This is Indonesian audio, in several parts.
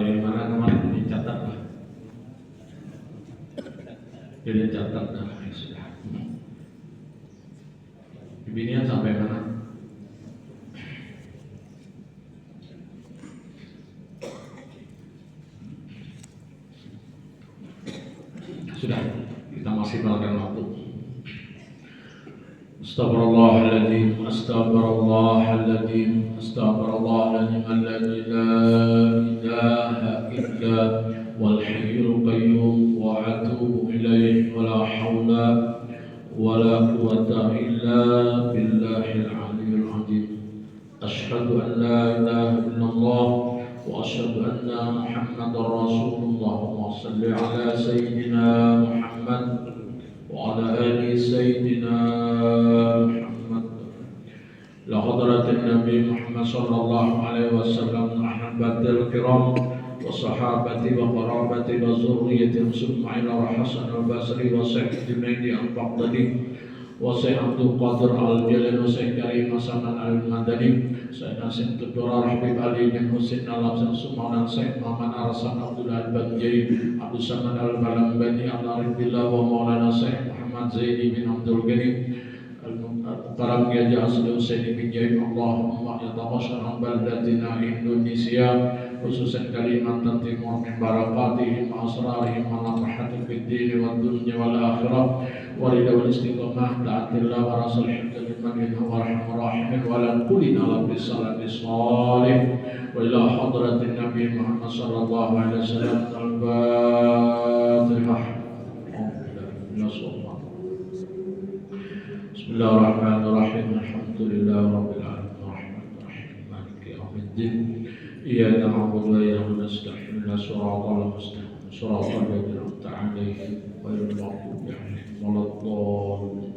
dari mana kemarin dicatat lah. Jadi catat dah ya sudah. Binian sampai mana? Sudah, kita masih melakukan waktu. Astaghfirullahaladzim, astaghfirullahaladzim, astaghfirullahaladzim, alladzi la ilaha illa wal hayyul qayyum wa atubu ilaihi wa la haula wa la quwwata illa billahil aliyyil azim. Asyhadu an la ilaha illallah wa asyhadu anna Muhammadar Rasulullah. Allahumma shalli ala sayyidina Muhammad wa ala ali sayyidina Muhammad. La hadratin Nabi Muhammad sallallahu alaihi wasallam ahbatil kiram wa sahabati wa qarabati wa zurriyyati Ismail wa Hasan al-Basri wa Sayyid Junaidi al-Baghdadi wa Sayyid Abdul Qadir al-Jalil wa Sayyid Karim Hasan al-Madani Sayyid Hasim Tudura Habib Ali bin Husin al-Absan Sumanan Sayyid Muhammad Arsan Abdullah al-Banjai Abdul Samad al-Balambani al-Arif Billah wa Maulana Sayyid Muhammad Zaidi bin Abdul Ghani al-Muqtaram Gajah Asli Husaini bin Jaim. Allahumma yatawassal baldatina Indonesia khususan Kalimantan Timur min barakatihim asrarihim ala rahatin fid din wad dunya wal akhirah walida wal istiqamah ta'atillah wa rasul hikmah min huwa arhamur rahimin wa la kulina ala bisalati salih wa ila hadratin Nabi Muhammad sallallahu alaihi wasallam al-Fatihah. Bismillahirrahmanirrahim. Alhamdulillahi rabbil alamin arrahmanir rahim maliki yaumiddin. Iyyaka na'budu wa iyyaka nasta'in shiratal mustaqim shiratal ladzina an'amta 'alaihim ghairil maghdubi 'alaihim waladdallin.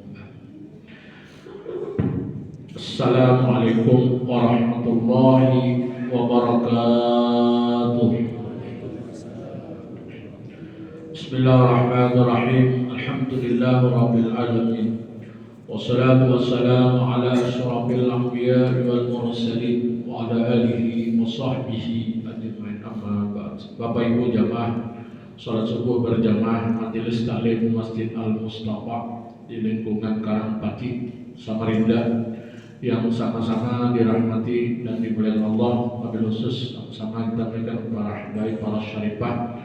Assalamualaikum warahmatullahi wabarakatuh. Bismillahirrahmanirrahim. Alhamdulillahi rabbil alamin. Wassalatu wassalamu ala asyrafil anbiya'i wal mursalin wa ala alihi wa sahbihi ajma'in, amma ba'd. Bapak Ibu jamaah salat subuh berjamaah Majelis Taklim Masjid Al-Mustafa di lingkungan Karangpati, Samarinda yang sama-sama dirahmati dan dimuliakan Allah. Wabil khusus sama kita berikan para baik para syarifah,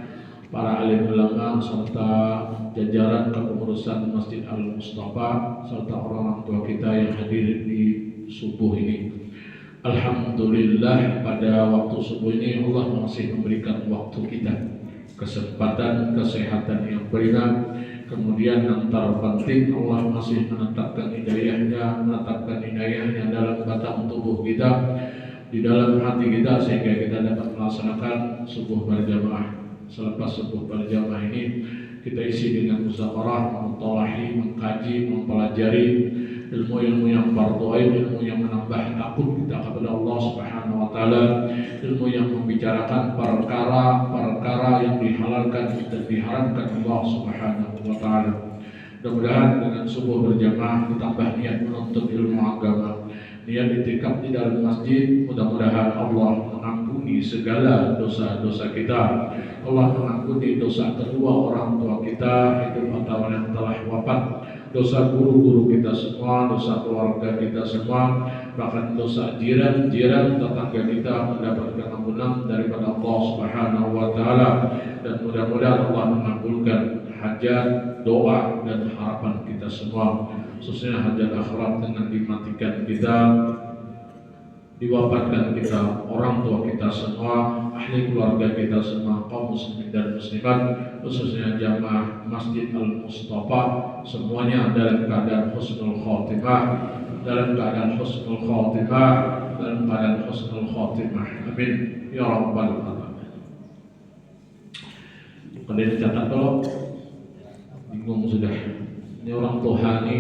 para alim ulama serta jajaran kepengurusan Masjid Al-Mustafa serta orang-orang tua kita yang hadir di subuh ini. Alhamdulillah pada waktu subuh ini Allah masih memberikan waktu kita kesempatan, kesehatan yang beriman. Kemudian yang terpenting Allah masih menetapkan hidayahnya dalam batang tubuh kita, di dalam hati kita, sehingga kita dapat melaksanakan subuh berjamaah. Selepas subuh berjamaah ini kita isi dengan muzakarah, mentolahi, mengkaji, mempelajari ilmu-ilmu yang fardhu ain, ilmu yang menambah takut kita kepada Allah Subhanahu wa taala, ilmu yang membicarakan perkara-perkara yang dihalalkan dan diharamkan Allah Subhanahu wa taala. Mudah-mudahan dengan subuh berjamaah ditambah niat menuntut ilmu agama, niat itikaf di dalam masjid, mudah-mudahan Allah mengampuni segala dosa-dosa kita. Allah mengampuni dosa kedua orang tua kita hidup atau yang telah wafat, dosa guru-guru kita semua, dosa keluarga kita semua, bahkan dosa jiran-jiran tetangga kita mendapatkan ampunan daripada Allah Subhanahu wa taala. Dan mudah-mudahan Allah mengabulkan hajat, doa dan harapan kita semua, khususnya hajat akhirat dengan dimatikan kita, diwafatkan kita, orang tua kita semua, ahli keluarga kita semua, kaum muslimin dan muslimat, khususnya jamaah Masjid Al-Mustafa, semuanya dalam keadaan husnul khotimah, dalam keadaan husnul khotimah, dalam keadaan husnul khotimah. Amin ya rabbal alamin. Pada dicatat kalau bingung sudah. Ini orang Tuhani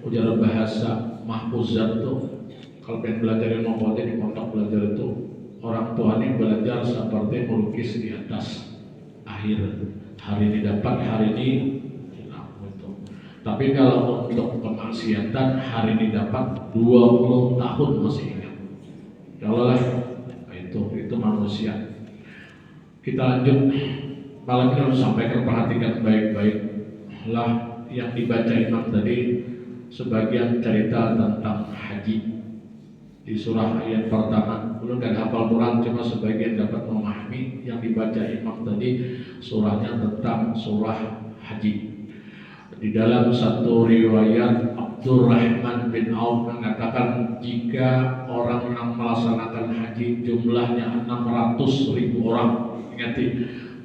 ujar bahasa mahfuzat tuh. Kalau pengen belajar ilmu batin di pondok belajar itu, orang tua ini belajar seperti melukis di atas air. Hari ini dapat, hari ini hilang gitu. Tapi kalau untuk kemaksiatan, hari ini dapat 20 tahun masih ingat. Kalau lah itu manusia. Kita lanjut. Malam ini harus sampaikan, perhatikan baik-baik lah yang dibaca imam tadi. Sebagian cerita tentang haji di surah ayat pertama. Belum kan hafal Quran, cuma sebagian dapat memahami yang dibaca imam tadi. Surahnya tentang surah haji. Di dalam satu riwayat, Abdurrahman bin Auf mengatakan jika orang yang melaksanakan haji jumlahnya 600.000 orang, ingat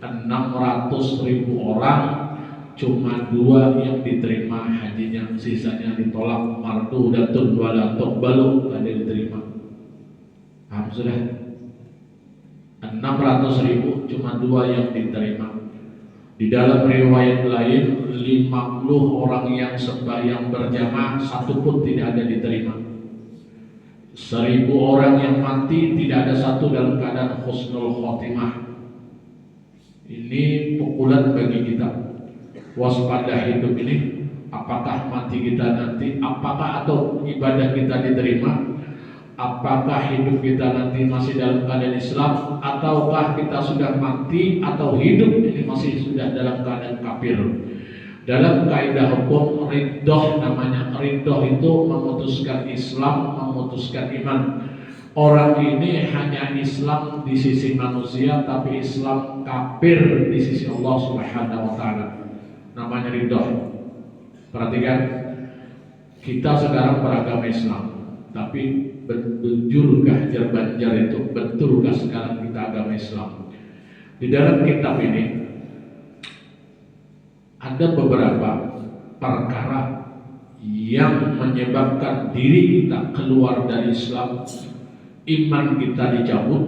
600.000 orang, cuma 2 yang diterima hajinya, sisanya ditolak. Mardudatun wala tuqbalu, tidak diterima. Paham sudah? 600.000 cuma 2 yang diterima. Di dalam riwayat lain 50 orang yang sembahyang berjamaah, 1 pun tidak ada diterima. 1000 orang yang mati, tidak ada 1 dalam keadaan husnul khotimah. Ini pukulan bagi kita. Waspada hidup ini, apakah mati kita nanti, apakah atau ibadah kita diterima, apakah hidup kita nanti masih dalam keadaan Islam, ataukah kita sudah mati atau hidup ini masih sudah dalam keadaan kafir. Dalam kaidah hukum ridhoh, namanya ridhoh itu memutuskan Islam, memutuskan iman. Orang ini hanya Islam di sisi manusia, tapi Islam kafir di sisi Allah Subhanahu wa Ta'ala. Namanya ridhoh. Perhatikan, kita sekarang beragama Islam, tapi bujurkah Banjar itu, betulkah sekarang kita agama Islam? Di dalam kitab ini ada beberapa perkara yang menyebabkan diri kita keluar dari Islam, iman kita dicabut,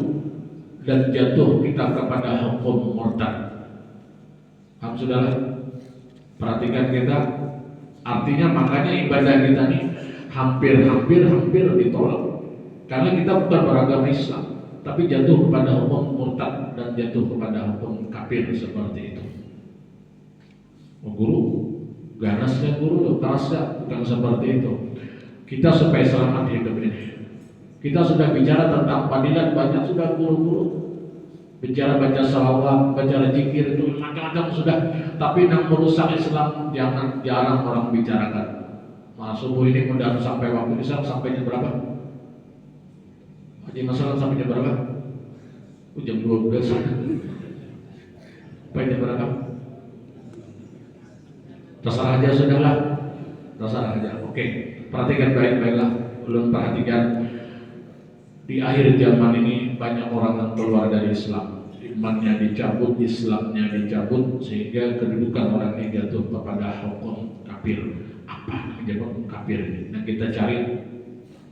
dan jatuh kita kepada hukum murtad. Paham saudara? Perhatikan kita. Artinya makanya ibadah kita nih hampir ditolak, karena kita bukan beragama Islam, tapi jatuh kepada hukum murtad dan jatuh kepada hukum kafir seperti itu. Guru, ganasnya guru, terasa bukan seperti itu. Kita supaya selamat hidup ini, kita sudah bicara tentang fadilat, banyak sudah guru-guru bicara baca salawat, baca zikir, itu macam-macam sudah. Tapi yang merusak Islam jarang orang bicarakan. Nah, subuh ini mudah sampai waktu Isya sampai jam berapa? Haji masalah sampai jam berapa? Jam 12. Sampai jam berapa? Terserah aja sudahlah. Terserah aja. Oke, perhatikan baik-baiklah. Belum perhatikan. Di akhir zaman ini banyak orang yang keluar dari Islam, imannya dicabut, Islamnya dicabut, sehingga kedudukan orang ini jatuh kepada hukum kafir. Apa yang hukum kafir ini? Nah, kita cari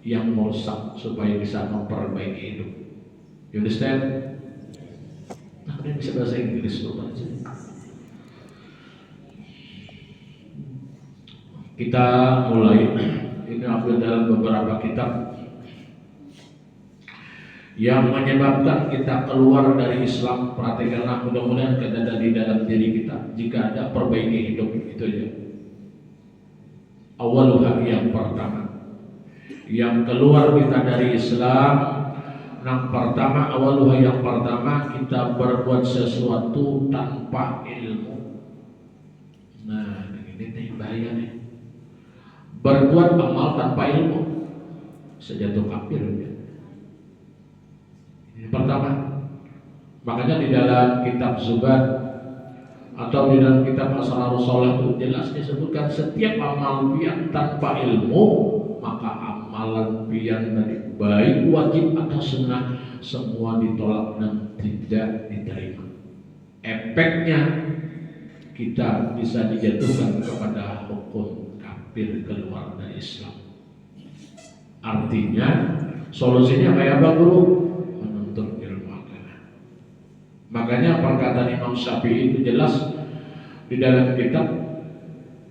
yang merusak supaya bisa memperbaiki hidup. You understand? Nah, kalian bisa bahasa Inggris lupa aja. Kita mulai. Ini ambil dalam beberapa kitab yang menyebabkan kita keluar dari Islam. Perhatikanlah, mudah-mudahan ada di dalam diri kita. Jika ada, perbaiki hidup, itu aja. Awaluha, yang pertama, yang keluar kita dari Islam, yang pertama, awaluha, yang pertama, kita berbuat sesuatu tanpa ilmu. Nah, ini teh bahaya nih. Berbuat amal tanpa ilmu, sejatuh kafir ya. Pertama, makanya di dalam kitab Zubat atau di dalam kitab Asrarus Shalah itu jelas disebutkan setiap amal pian tanpa ilmu, maka amalan pian dari baik wajib atau sunnah semua ditolak dan tidak diterima. Efeknya kita bisa dijatuhkan kepada hukum kafir, keluar dari Islam. Artinya solusinya kayak apa, Guru? Makanya perkataan Imam Syafi'i itu jelas di dalam kitab,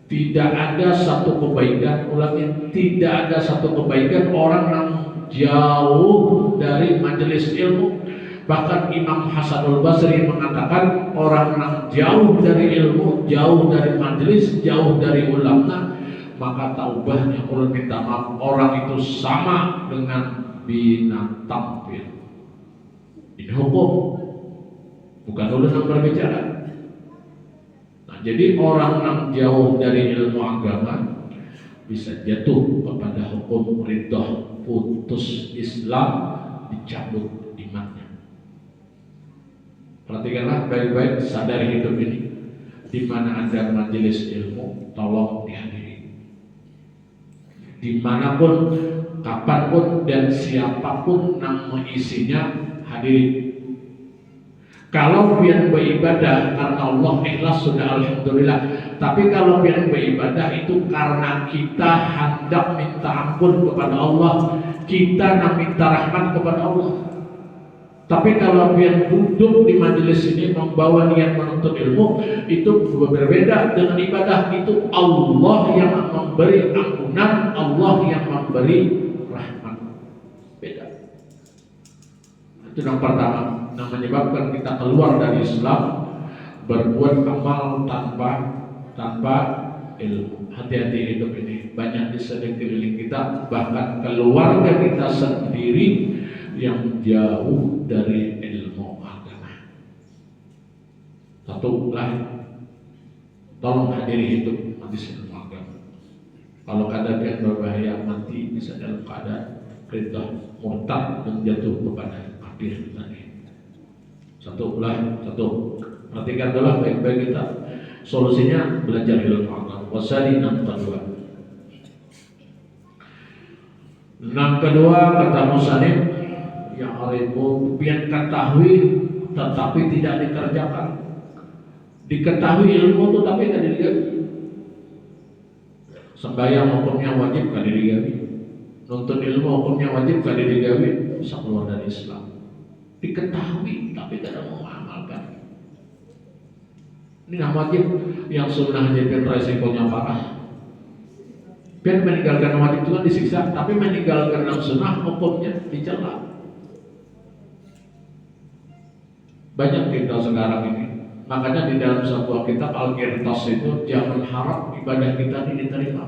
tidak ada satu kebaikan, ulangnya tidak ada satu kebaikan orang yang jauh dari majelis ilmu. Bahkan Imam Hasanul Basri mengatakan orang yang jauh dari ilmu, jauh dari majelis, jauh dari ulama, maka taubahnya ulun minta maaf, orang itu sama dengan binatang. Ini hukum. bukan ulun yang berbicara. Nah, jadi orang yang jauh dari ilmu agama bisa jatuh kepada hukum riddah, putus Islam, dicabut imannya. Perhatikanlah baik-baik, sadari hidup ini. Di mana ada majelis ilmu, tolong dihadiri. Dimanapun, kapanpun, dan siapapun yang mengisinya, hadiri. Kalau pian beribadah karena Allah ikhlas, sudah alhamdulillah. Tapi kalau pian beribadah itu karena kita hendak minta ampun kepada Allah, kita nak minta rahmat kepada Allah. Tapi kalau pian duduk di majelis ini membawa niat menuntut ilmu, itu berbeda dengan ibadah. Itu Allah yang memberi ampunan, Allah yang memberi rahmat. Beda. Itu yang pertama, yang menyebabkan kita keluar dari Islam, berbuat amal tanpa ilmu. Hati-hati hidup ini, banyak di sekeliling kita, bahkan keluarga kita sendiri yang jauh dari ilmu agama. Satu lah, tolong hadiri hidup majelis ilmu agama. Kalau keadaan yang berbahaya, mati bisa dalam keadaan ridha, murtad, dan jatuh kepada kafir tadi. Satu. Perhatikan dulu baik-baik kita. Solusinya belajar ilmu agama. Wasali yang kedua. Yang kedua kata musannif, yang ilmu pian ketahui tetapi tidak dikerjakan. Diketahui ilmu tetapi tidak digawi. Sembahyang hukumnya wajib kali digawi. Nuntut ilmu hukumnya wajib kali digawi, bisa keluar dari Islam. Diketahui tapi tidak mau mengamalkan. Ini yang wajib, yang sunnah jadi resikonya parah. Biar meninggalkan wajib itu kan disiksa, tapi meninggalkan yang sunnah hukumnya dicela. Banyak kita sekarang ini. Makanya di dalam sebuah kitab Al-Qirtas itu jangan harap ibadah kita ini diterima.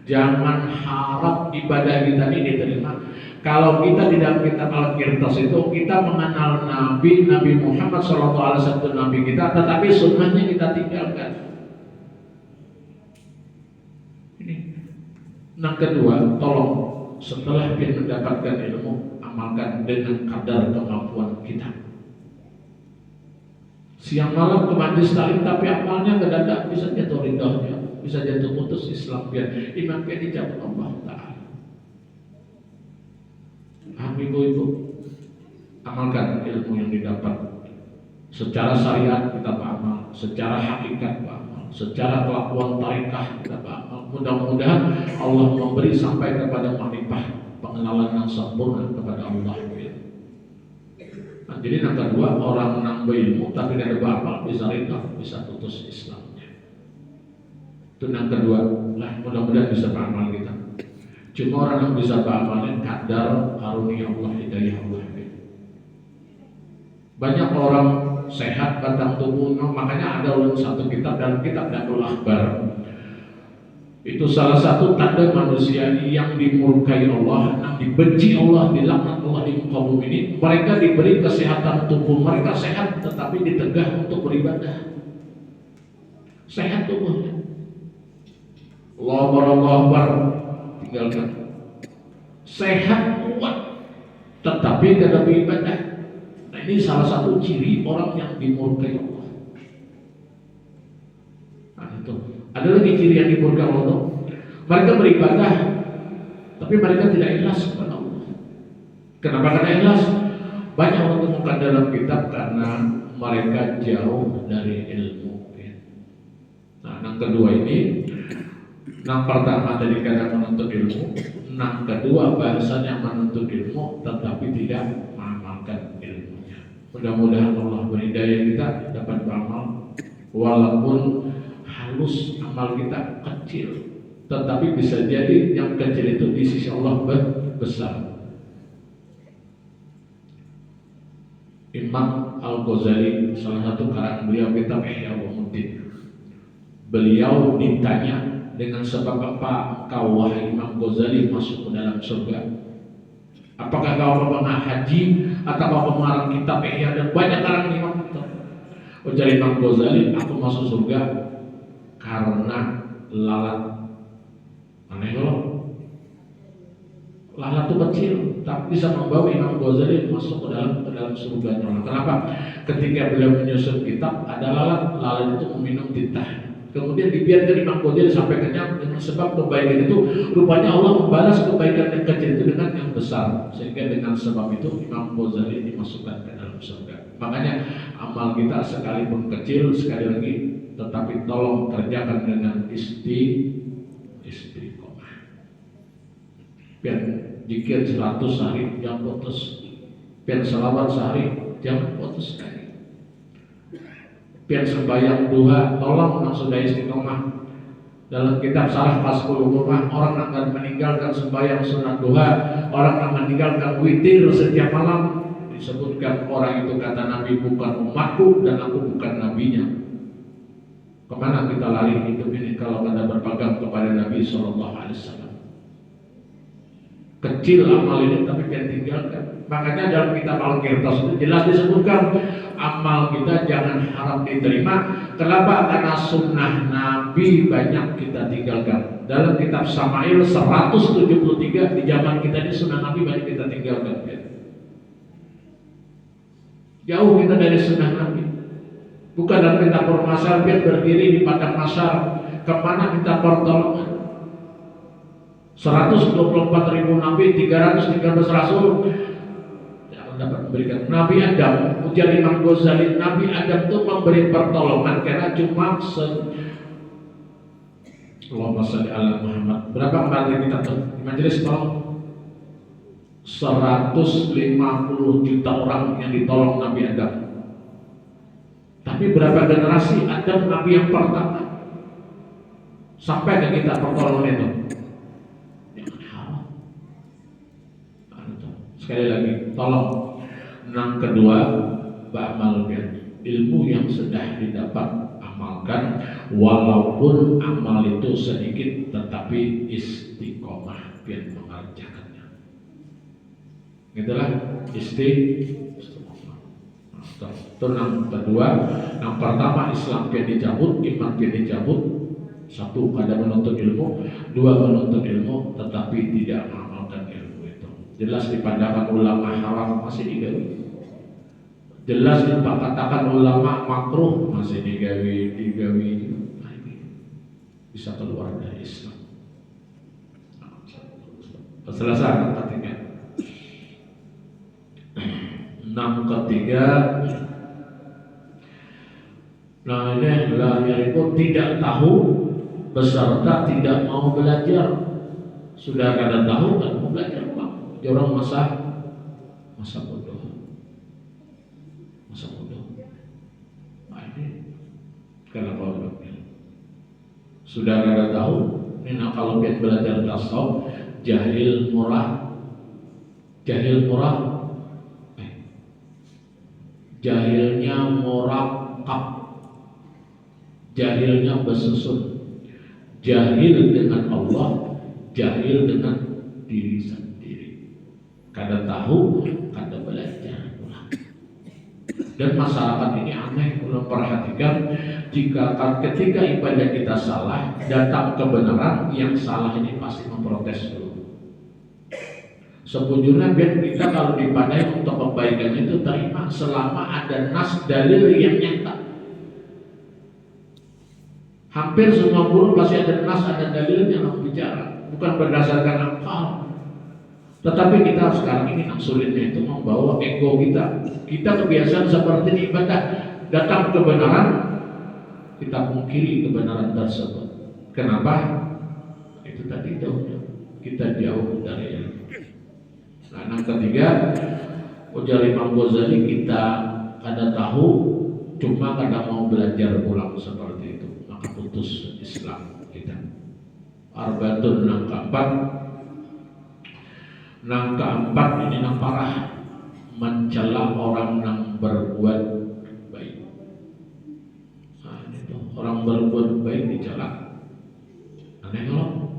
Jangan harap ibadah kita ini diterima. Kalau kita di dalam kitab Al-Qirtas itu kita mengenal Nabi Muhammad SAW, Nabi kita, tetapi sunnahnya kita tinggalkan. Ini. Yang kedua, tolong setelah kita mendapatkan ilmu, amalkan dengan kadar kemampuan kita. Siang malam ke majlis taklim tapi amalnya kedadak, bisa jatuh ridahnya, bisa jatuh putus Islam, biar iman dia dicabut Allah Ta'ala. Ibu-ibu, amalkan ilmu yang didapat. Secara syariat kita beramal, secara hakikat beramal, secara kelakuan tarekah kita beramal. Mudah-mudahan Allah memberi sampai kepada makrifah, pengenalan yang sempurna kepada Allah. Nah, jadi yang kedua, orang yang berilmu tapi tidak beramal bisa ridha, bisa putus Islamnya. Itu yang kedua, lah mudah-mudahan bisa beramal kita. Cuma orang yang bisa beramalnya kadar karunia Allah, hidayah Allah. Banyak orang sehat batang tubuhnya, makanya ada satu kitab dalam kitab Darul Akhbar. Itu salah satu tanda manusia yang dimurkai Allah, yang dibenci Allah, dilaknat Allah di muka bumi ini. Mereka diberi kesehatan tubuh, mereka sehat tetapi ditegah untuk beribadah. Sehat tubuhnya. Allah Akbar, tinggalkan. Sehat kuat tetapi tidak beribadah. Nah, ini salah satu ciri orang yang dimurkai Allah. Nah, itu. Ada lagi ciri yang dimurkai Allah. Mereka beribadah tapi mereka tidak ikhlas kepada Allah. Kenapa karena ikhlas? Banyak orang temukan dalam kitab karena mereka jauh dari ilmu. Nah, yang kedua ini, yang pertama tadi kadang menuntut ilmu, yang kedua bahasanya menuntut ilmu tetapi tidak mengamalkan ilmunya. Mudah-mudahan Allah berhidayah kita dapat beramal, walaupun halus amal kita kecil, tetapi bisa jadi yang kecil itu di sisi Allah besar. Imam Al-Ghazali, salah satu karangan beliau kitab Ihya Ulumuddin, beliau ditanya, dengan sebab apa kau wahai Imam Ghazali masuk ke dalam surga? Apakah kau pernah haji atau kau mengarang kitab Ihya? Dan banyak karangan Imam Ujar Imam Ghazali, aku masuk surga karena lalat. Aneh loh. Lalat itu kecil, tapi bisa membawa Imam Ghazali masuk ke dalam surga. Kenapa? Ketika beliau menyusun kitab, ada lalat itu meminum titah. Kemudian dibiarkan Imam Ghazali sampai kenyang dengan sebab kebaikan itu. Rupanya Allah membalas kebaikan yang kecil itu dengan yang besar, sehingga dengan sebab itu Imam Ghazali dimasukkan ke dalam surga. Makanya amal kita sekalipun kecil, sekali lagi, tetapi tolong kerjakan dengan istiqomah. Biar zikir 100 hari jangan putus, biar selawat sehari jangan putus sekali, biar sembahyang duha tolong langsung dari istiqomah. Dalam kitab Syarah Fathul Rumah, orang akan meninggalkan sembahyang sunat duha, orang akan meninggalkan witir setiap malam. Disebutkan orang itu kata Nabi, bukan umatku dan aku bukan nabinya. Kemana kita lari hidup ini kalau kita berpegang kepada Nabi SAW? Kecil amal ini tapi jangan tinggalkan. Makanya dalam kitab Al-Qirtas itu jelas disebutkan amal kita jangan harap diterima. Kenapa? Karena sunnah Nabi banyak kita tinggalkan. Dalam kitab Sama'il 173 di zaman kita ini sunnah Nabi banyak kita tinggalkan. Jauh kita dari sunnah Nabi. Bukan dalam kita permasalahan biar berdiri di padang mahsyar. Kemana kita pertolongan? 124.000 Nabi, 313 Rasul yang dapat memberikan. Nabi Adam, ujar Imam Ghazali, Nabi Adam itu memberi pertolongan karena cuma Allahumma sholli ala Muhammad. Berapa kemarin kita tuh di majelis tolong? 150 juta orang yang ditolong Nabi Adam. Tapi berapa generasi Adam Nabi yang pertama sampai ke kita pertolongan itu? Sekali lagi, tolong. Yang kedua, ba'amalkan ilmu yang sudah didapat, amalkan. Walaupun amal itu sedikit, tetapi istiqomah biar mengerjakannya. Itulah istiqomah. Itu yang kedua. Yang pertama, Islam biar dicabut, iman biar dicabut. Satu, kada menuntut ilmu. Dua, menuntut ilmu tetapi tidak mengamalkan ilmu. Jelas dipandangkan ulama haram masih digawi. Jelas dikatakan ulama makruh masih digawi. Nah, ini bisa keluar dari Islam. Selesai yang ketiga. Nah ini adalah yaitu tidak tahu beserta tidak mau belajar. Sudah kada tahu kan mau belajar. Orang masa bodoh. Nah ini kenapa begini? Sudah kada tahu. Ini kalau kita belajar tasawuf, jahil murah, jahilnya murakab, jahilnya bersusun, jahil dengan Allah, jahil dengan diri sendiri. Kada tahu, kada belajar. Dan masyarakat ini aneh, belum perhatikan jika ketika ibadah kita salah, datang kebenaran, yang salah ini pasti memprotes dulu. Sebujurnya biar kita kalau dipadai untuk kebaikan itu terima selama ada nas dalil yang nyata. Hampir semua guru pasti ada nas, ada dalilnya yang bicara, bukan berdasarkan akal. Tetapi kita sekarang ini sulitnya itu membawa ego kita. Kita kebiasaan seperti ini ibadah, datang kebenaran, kita pungkiri kebenaran tersebut. Kenapa? Itu tadi jauhnya. Kita jauh dari itu. Nah, yang ketiga, ujar Imam Ghazali, kita kada tahu, cuma kada mau belajar pulang seperti itu, maka putus Islam kita. Arbatun yang keempat. Yang keempat ini yang parah, mencela orang yang berbuat baik. Nah, itu orang berbuat baik dicela. Aneh loh.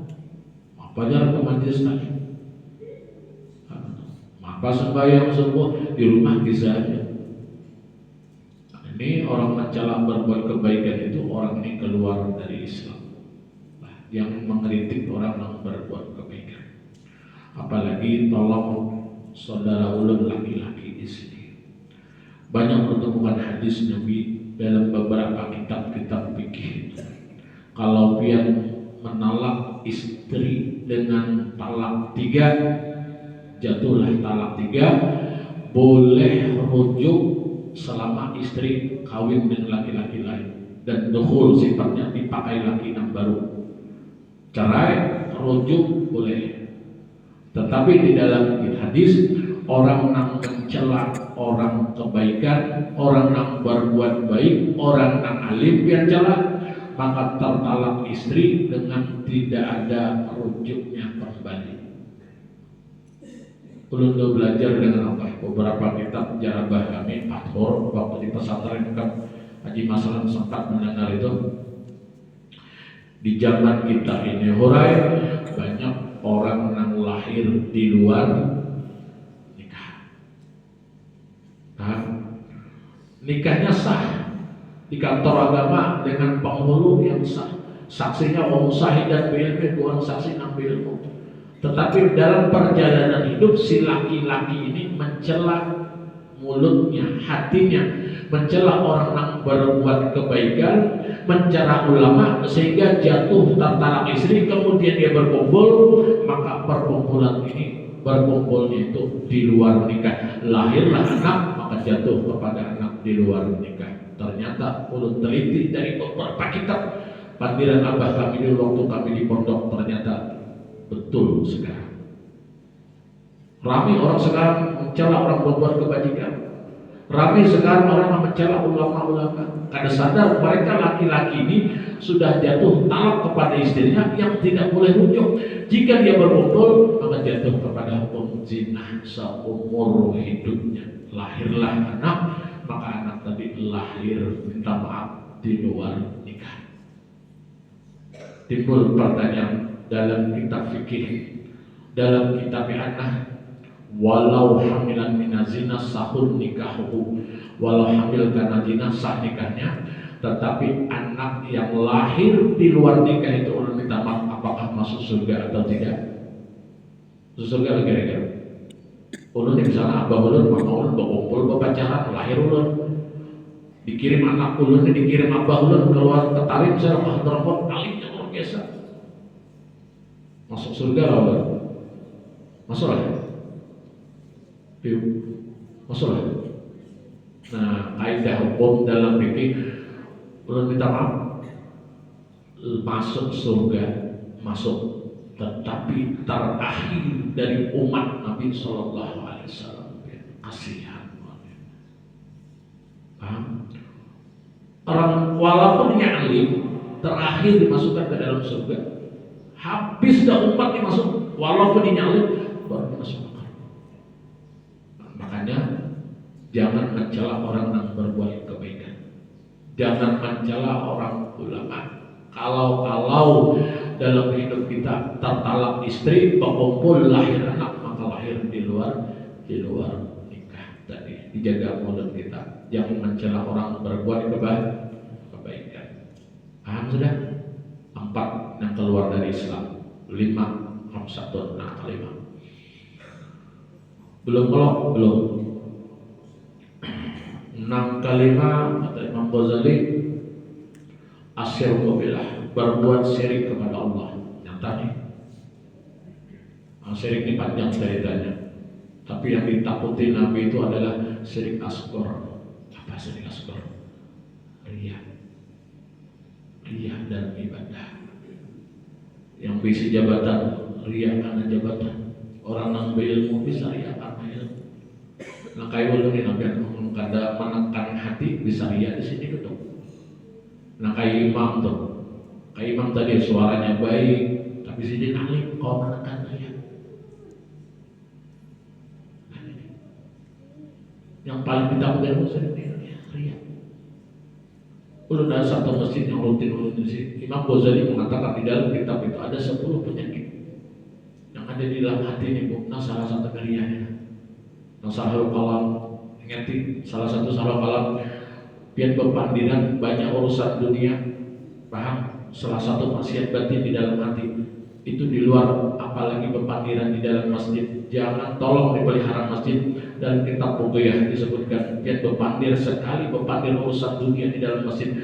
Apa jalan ke majelis tadi? Apa sembahyang subuh di rumah bisa aja. Ini orang mencela berbuat kebaikan itu orang ini keluar dari Islam. Yang mengkritik orang yang berbuat kebaikan, apalagi tolong saudara ulun laki-laki di sini. Banyak menemukan hadis Nabi dalam beberapa kitab-kitab fikih. Kalau dia menalak istri dengan talak 3, jatuhlah talak 3, boleh rujuk selama istri kawin dengan laki-laki lain dan dukhul sifatnya dipakai laki yang baru. Cerai, rujuk boleh. Tetapi di dalam hadis, orang yang mencela orang kebaikan, orang yang berbuat baik, orang yang alim yang cela, maka tertalak istri dengan tidak ada rujuknya kembali. Ulun belajar dengan apa? Beberapa kitab jarabah kami, Fathur, waktu di pesantren kan Haji Masalan sempat mendengar itu. Di zaman kita ini Hurai, banyak orang yang lahir di luar nikah. Nah, nikahnya sah di kantor agama dengan penghulu yang sah. Saksinya om sahid dan bilmi, bukan saksi ambil ilmu. Tetapi dalam perjalanan hidup si laki-laki ini mencela mulutnya, hatinya, mencela orang yang berbuat kebaikan, mencela ulama sehingga jatuh tertalak istri, kemudian dia berkumpul, maka perkumpulan ini berkumpulnya itu di luar nikah. Lahirlah anak, maka jatuh kepada anak di luar nikah. Ternyata ulun teliti dari beberapa kitab pandiran abah kami dulu waktu kami di pondok, ternyata betul sekarang. Ramai orang sekarang mencela orang berbuat kebajikan. Ramai sekarang orang mencela ulama-ulama. Karena sadar mereka laki-laki ini sudah jatuh talak kepada istrinya yang tidak boleh rujuk. Jika dia berkumpul, maka jatuh kepada hukum zina seumur hidupnya. Lahirlah anak, maka anak tadi lahir minta maaf di luar nikah. Timbul pertanyaan dalam kitab fikih, dalam kitab anak, walau hamilan minazina sahun nikahuhu, walau hamil karena zina sah nikahnya, tetapi anak yang lahir di luar nikah itu ulun minta maaf, apakah masuk surga atau tidak? Masuk surga kira-kira? Ulun di sana abah ulun, mama ulun berkumpul berpacaran, lahir ulun, dikirim anak ulun, dikirim abah ulun keluar ke Tarim, saya telepon alimnya luar biasa. Masuk surga ulun, masuk lah. Masalah. Nah, kaidah hukum dalam fikih ulun minta maaf, masuk surga masuk, tetapi terakhir dari umat Nabi Sallallahu Alaihi Wasallam. Kasihan, paham? Orang walaupun dia alim, terakhir dimasukkan ke dalam surga. Habis dah umat dimasuk, walaupun dia alim baru masuk. Makanya jangan mencela orang yang berbuat kebaikan, jangan mencela orang ulama. Kalau dalam hidup kita tertalak istri, berkumpul lahir anak, maka lahir di luar nikah. Tadi dijaga mulut kita, jangan mencela orang berbuat kebaikan. Paham sudah? 4 yang keluar dari Islam, 5 hamsatun nah kalimah. Belum. 6 kalimah kata Imam Ghazali, asyirku billah, berbuat syirik kepada Allah. Yang tadi syirik ini panjang ceritanya, tapi yang ditakuti Nabi itu adalah syirik asghar. Apa syirik asghar? Riya dan ibadah. Yang bisa jabatan, riya karena jabatan. Orang yang berilmu bisa riya karena ilmu. Nah kayak ulun ini nabi kada menekan hati bisa riya di sini gitu. Nah kayak imam tuh, kayak imam tadi suaranya baik, tapi sini alim kau menekan riya. Yang paling ditakut dari musuh ini riya. Ulun ada satu masjid yang rutin ulun di sini. Imam Ghazali mengatakan di dalam kitab itu ada 10 penyakit yang ada di dalam hati ini, bu. Nah salah satu riya. Nah salah kalam ngerti salah satu salah kalam pian bepandiran banyak urusan dunia, paham? Salah satu maksiat batin di dalam hati itu di luar, apalagi bepandiran di dalam masjid. Jangan, tolong dipelihara masjid. Dan kitab Ruqyah disebutkan pian bepandir sekali, bepandir urusan dunia di dalam masjid,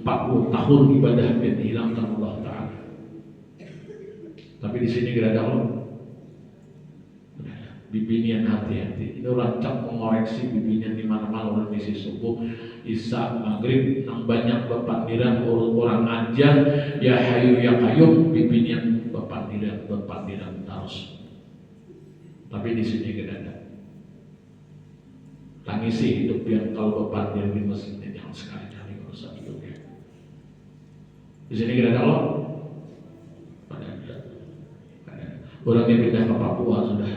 40 tahun ibadah pian dihilangkan Allah Ta'ala. Tapi di sini tidak ada Allah. Bibinian hati-hati. Itu rancang mengoreksi bibinian di mana-mana orang misi subuh, isya, maghrib, nang banyak bepandiran orang aja ya hayu ya qayyum, bibinian bepandiran terus. Tapi di sini tidak ada. Tangisi hidup yang kalau bepandir di masjid, jangan sekali-kali urusan itu. Di sini tidak ada Allah. Orang yang pindah ke Papua sudah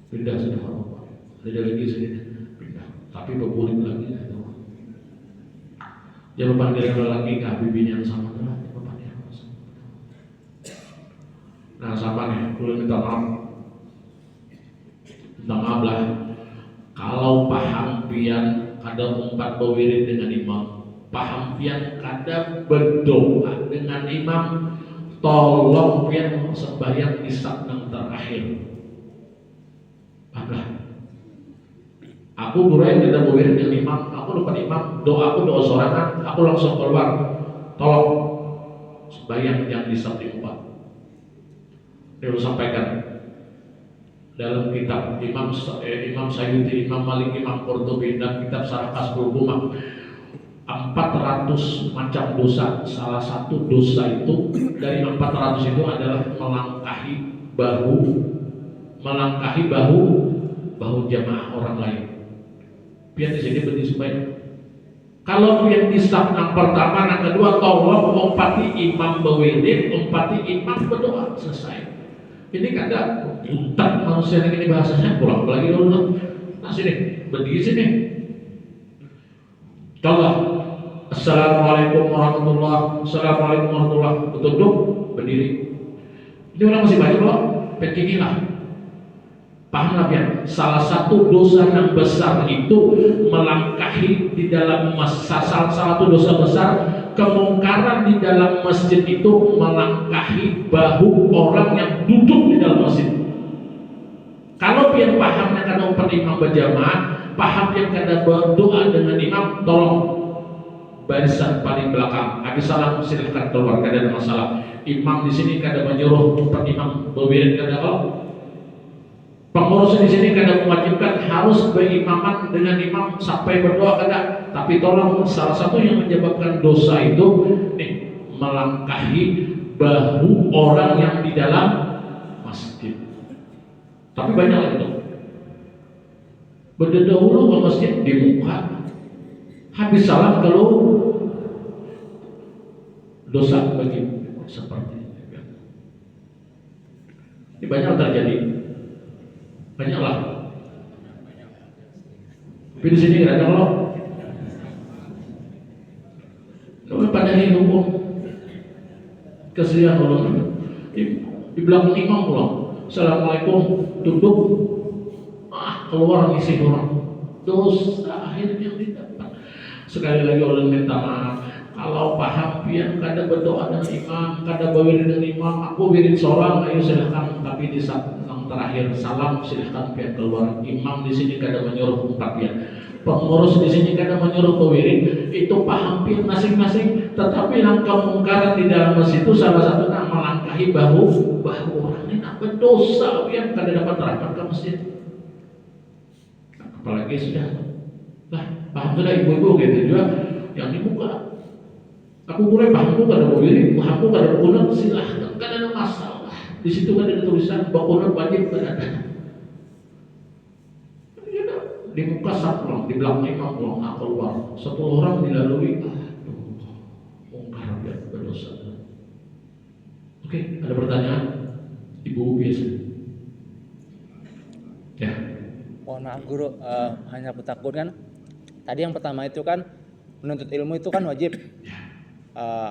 apa? Ada lagi sini pindah, tapi berbulik lagi. Dia panggil lagi ke Habibin yang sama lah, Nah sama nih, perlu minta maaf lah. Kalau paham pian kada umpat berwirid dengan imam, paham pian kada berdoa dengan imam, tolong pian sembahyang isya yang terakhir. Aku guru yang tidak berwirid dengan imam, aku lupa imam, doa sorangan, aku langsung keluar. Tolong sembahyang yang di samping empat. Dia sampaikan dalam kitab Imam Sayyidi, Imam Malik, Imam Qurtubi, dan kitab Syarah Kasbul Umam, 400 macam dosa. Salah satu dosa itu dari 400 itu adalah melangkahi bahu jamaah orang lain. Biar di sini berdiri supaya kalau yang di saf yang pertama, yang kedua, tolong umpati imam berwirid, umpati imam berdoa, selesai. Ini kada utak manusia ini bahasanya pulang lagi dulu. Nah sini berdiri sini. Contoh, Assalamualaikum warahmatullahi wabarakatuh. Duduk, berdiri. Ini orang masih banyak loh, pekingilah. Paham ya? Salah satu dosa yang besar itu melangkahi di dalam salah satu dosa besar, kemungkaran di dalam masjid itu melangkahi bahu orang yang duduk di dalam masjid. Kalau pian pahamnya kada umpat imam berjamaah, paham yang kada berdoa dengan imam, tolong barisan paling belakang. Habis salam silakan keluar, kada ada masalah. Imam di sini kada menyuruh umpat imam berwirid, kada kalau pengurus di sini kadang mewajibkan harus berimaman dengan imam sampai berdoa kada. Tapi tolong, salah satu yang menyebabkan dosa itu melangkahi bahu orang yang di dalam masjid. Tapi banyak lagi tuh. Berdahulu ke masjid di muka, habis salam kalau dosa bagi seperti ini. Ini banyak terjadi. Banyaklah. Tapi di sini tidak ada Allah. Kalau pada hukum kesedihan Allah di belakang imam pulang. Assalamualaikum, duduk. Keluar ngisi orang. Dosa akhirnya didapat. Sekali lagi Allah minta maaf. Kalau paham pian kada berdoa dengan imam, kada berwirid dengan imam, aku wirid seorang, ayo silahkan. Tapi di saat yang terakhir salam silahkan pian keluar. Imam di sini kada menyuruh umpat pian, pengurus di sini kada menyuruh berwirid. Itu paham pian masing-masing. Tetapi yang kemungkaran di dalam masjid itu salah satunya melangkahi bahu orang ini berdosa pian kada dapat terangkat ke masjid. Apalagi sudah paham sudah ibu-ibu gitu juga yang dibuka. Aku boleh paham kada berwirid, paham kada berkunut, silahkan, kada ada masalah. Di situ kan ada tulisan berkunut wajib kada ada. Di muka satu orang, di belakang imam pulang keluar, 10 orang dilalui. Mungkar ya berdosa. Oke, ada pertanyaan? Ibu biasa. Ya. Mohon maaf guru, hanya petakun kan. Tadi yang pertama itu kan menuntut ilmu itu kan wajib.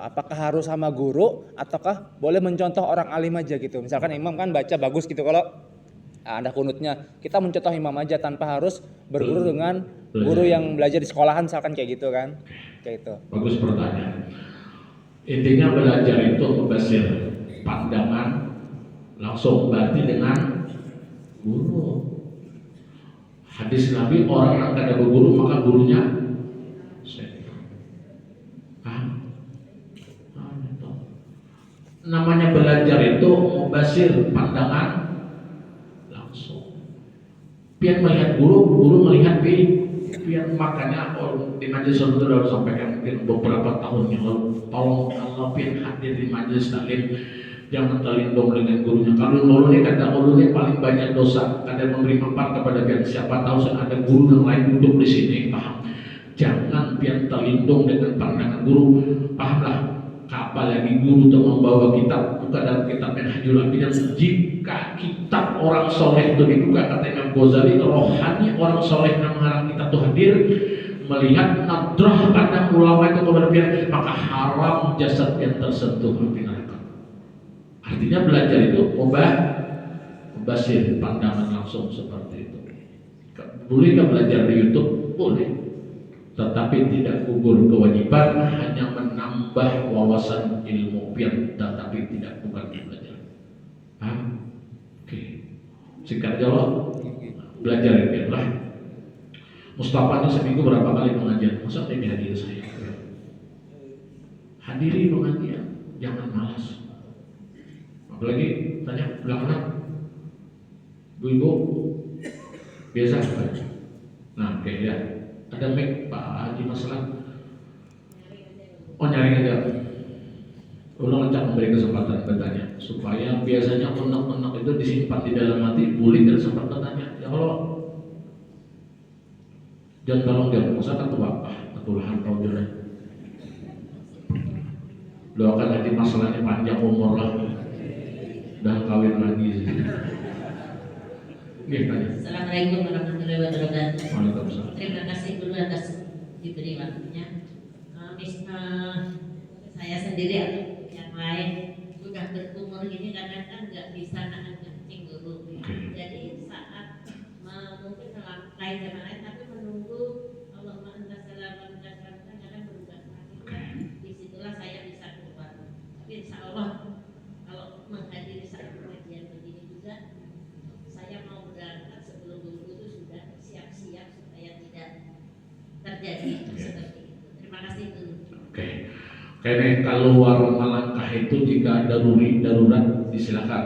Apakah harus sama guru ataukah boleh mencontoh orang alim aja gitu? Misalkan imam kan baca bagus gitu, kalau ada kunutnya. Kita mencontoh imam aja tanpa harus berguru dengan guru yang belajar di sekolahan misalkan kayak gitu kan. Kayak gitu. Bagus pertanyaan. Intinya belajar itu membasir pandangan langsung berarti dengan guru. Hadis Nabi, orang yang kada berguru maka gurunya setan. Namanya belajar itu membasir pandangan langsung. Pian melihat guru, guru melihat pian. Makanya di majelis itu sudah sampaikan mungkin beberapa tahun yang lalu, tolong kalau pian hadir di majelis taklim jangan terlindung dengan gurunya. Kalau ulun kata ulun paling banyak dosa, kada memberi manfaat kepada pian. Siapa tahu ada guru yang lain duduk di sini, paham? Jangan pian terlindung dengan pandangan guru, pahamlah. Apalagi guru itu membawa kitab, buka dalam kitab Minhajul Abidan. Jika kitab orang soleh itu dibuka, kata Imam Ghazali, rohani orang soleh yang mengharap kitab itu hadir, melihat nadrah pandang ulama itu kepada pian, maka haram jasad yang tersentuh api neraka. Artinya belajar itu membasir pandangan langsung seperti itu. Bolehkah belajar di YouTube? Boleh. Tetapi tidak gugur kewajiban, hanya menambah wawasan ilmu pian, tetapi tidak bukan belajar. Oke. Singkat jawab, belajar pian lah. Mustafa ini seminggu berapa kali pengajian? Masa ini hadir saya? Hadiri pengajian, jangan malas. Apalagi tanya belakang, ibu biasa. Nah, oke ya. Ada mic Pak Haji Masalah. Oh, nyari aja. Ulang acak memberi kesempatan bertanya supaya biasanya unek-unek itu disimpan di dalam hati, boleh dan sempat bertanya. Ya kalau jangan tolong dia, masa kan tua, ketulahan kau jodoh. Doakan Haji Masalahnya panjang umur lah, dan kawin lagi. Assalamualaikum warahmatullahi wabarakatuh. Waalaikumsalam. Terima kasih dulu atas diberi waktunya. Saya sendiri atau yang lain sudah berumur ini kadang kan nggak bisa nahan kencing dulu. Jadi saat mungkin lain zaman lain, tapi menunggu Allahumma anta salam anta salam kadang berubah lagi. Disitulah saya bisa keluar. Tapi insya Allah kalau menghadiri saat pengajian begini juga, saya mau berangkat sebelum dulu itu sudah siap-siap supaya tidak terjadi seperti itu. Terima kasih dulu. Oke. Kayaknya keluar melangkah itu jika darurat disilakan.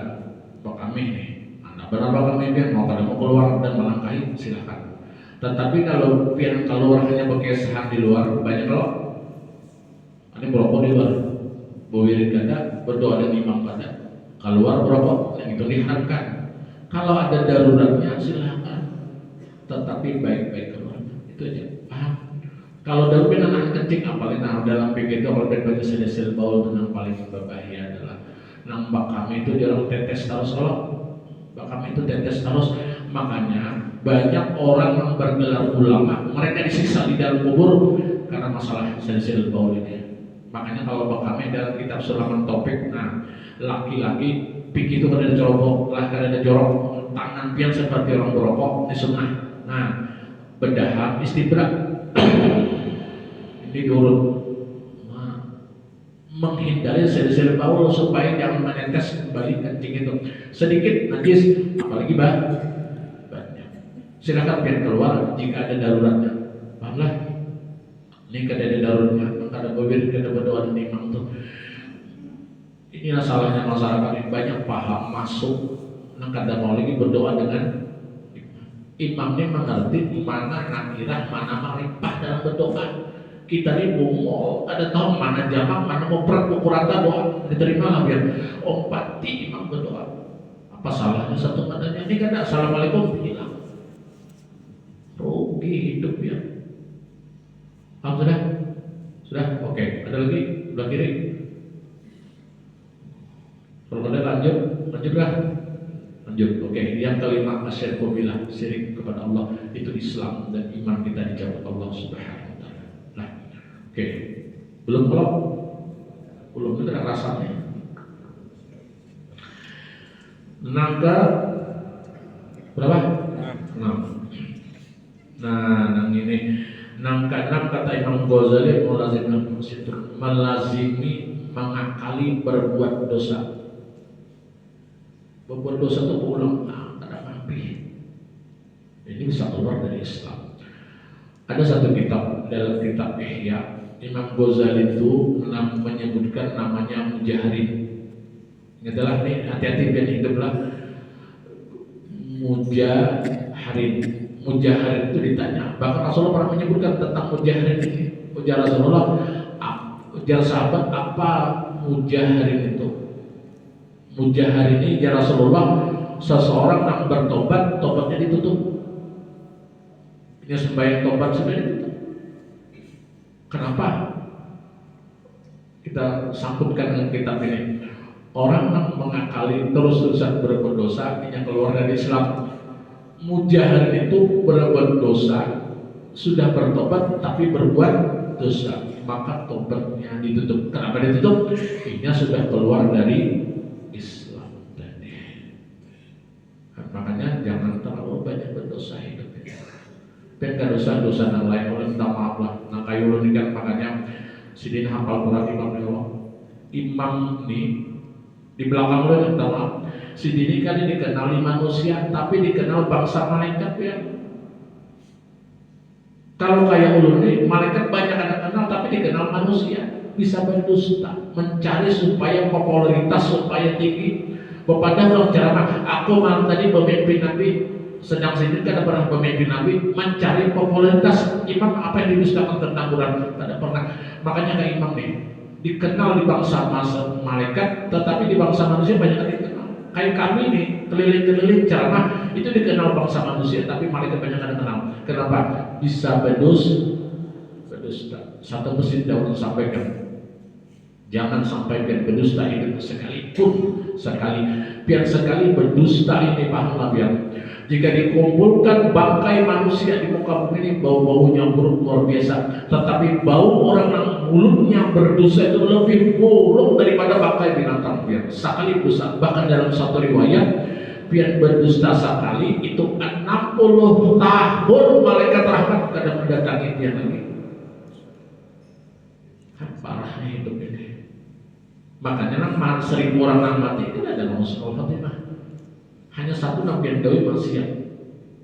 Pak kami nih, Anda berapa kami pian mau keluar dan melangkahi silakan. Tetapi kalau pian keluar hanya berkesahan di luar, banyak kalau ini berokok di luar, berwirid kada, berdoa dan imam kada, keluar berokok, yang itu diharapkan. Kalau ada daruratnya silakan, tetapi baik-baik keluar. Itu aja. Paham? Kalau darurat anak kencing apalagi dalam pikir itu kalau baca sedesil baul itu yang paling berbahaya adalah nambah kami itu jarang tetes terus bak kami itu tetes terus. Makanya banyak orang yang bergelar ulama mereka disiksa di dalam kubur karena masalah sedesil baul ini. Makanya kalau bak kami dalam kitab Sulaman Topik, nah laki-laki pikir itu kada ada jorok, lah kada ada jorok, tangan pian seperti orang berokok ini sunnah. Nah bedahan istibrak ini diurut menghindari sel-sel baul supaya jangan menetes kembali kencing itu sedikit najis, apalagi banyak. Silakan biar keluar jika ada daruratnya. Pahamlah? Ini kada ada daruratnya, kada bobir, kada berdoa dan imam tuh. Inilah salahnya masyarakat yang banyak paham masuk, kada mau lagi berdoa dengan imamnya mengerti mana nakirah, mana marifah dalam berdoa. Kita ini bungol, ada tahu mana jamak, mana muprat, mukurata doa diterima lah biar pati imam berdoa. Apa salahnya satu nadanya? Ini kan assalamualaikum hilang, rugi hidup ya. Paham sudah, oke. Ada lagi sebelah kiri. Kalau ada lanjut lah. Lanjut, oke. Yang kelima, asyirku billah, syirik kepada Allah itu Islam dan iman kita dicabut Allah Subhanahu. Oke, belum itu ada rasanya. Naga Berapa? 6. Nah, ini 6 kata Imam Ghazali melazimi mengakali berbuat dosa. Berbuat dosa itu berulang, tidak mampu. Ini bisa keluar dari Islam. Ada satu kitab, dalam kitab Ihya, Imam Ghazali itu menyebutkan namanya Mujahirin. Ingatlah nih, hati-hati biar hiduplah. Mujahirin. Mujahirin itu ditanya, bahkan Rasulullah pernah menyebutkan tentang Mujahirin ini. Ujar Rasulullah, ujar sahabat, apa Mujahirin itu? Mujahirin ini ujar Rasulullah, seseorang yang bertobat, tobatnya ditutup. Ini sembahyang tobat sudah ditutup. Kenapa? Kita sambutkan dengan kitab ini. Orang yang mengakali terus-terusan berbuat dosa, artinya keluar dari Islam. Mujahirin itu berbuat dosa, sudah bertobat tapi berbuat dosa, maka tobatnya ditutup. Kenapa ditutup? Ini sudah keluar dari Islam tadi. Makanya jangan terlalu banyak berdosa hidup ini. Dan dosa-dosa yang lain oleh minta maaf lah. Nah kayu ini kan makanya sidin hafal Quran imam nih di belakang lo minta maaf. Si Dini kan dikenali manusia, tapi dikenal bangsa malaikat ya. Kalau kayak ulun nih, malaikat banyak ada kenal, tapi dikenal manusia. Bisa berdusta, mencari supaya popularitas supaya tinggi. Padahal kalau ceramah, aku malam tadi pemimpin Nabi, sedang sini kan pernah pemimpin Nabi mencari popularitas. Imam apa yang didustakan tentang Quran? Tidak pernah. Makanya kayak imam nih, dikenal di bangsa malaikat, tetapi di bangsa manusia banyak yang dikenal. Kayak kami nih, keliling-keliling ceramah itu dikenal bangsa manusia, tapi malaikat banyak yang kenal. Kenapa? Bisa berdusta. Satu mesin daun sampaikan, jangan sampai biar berdusta hidup biar sekali berdusta ini pahamlah biar. Jika dikumpulkan bangkai manusia di muka bumi ini, bau-baunya buruk luar biasa. Tetapi bau orang yang mulutnya berdosa itu lebih buruk daripada bangkai binatang biar. Sekali dosa, bahkan dalam satu riwayat, biar berdusta sekali itu 60 tahun malaikat rahmat kadang mendatangi dia lagi. Parahnya hidup ini. Makanya nang 1000 orang yang mati itu ada husnul khotimah. Hanya satu nabi yang dawi maksiat,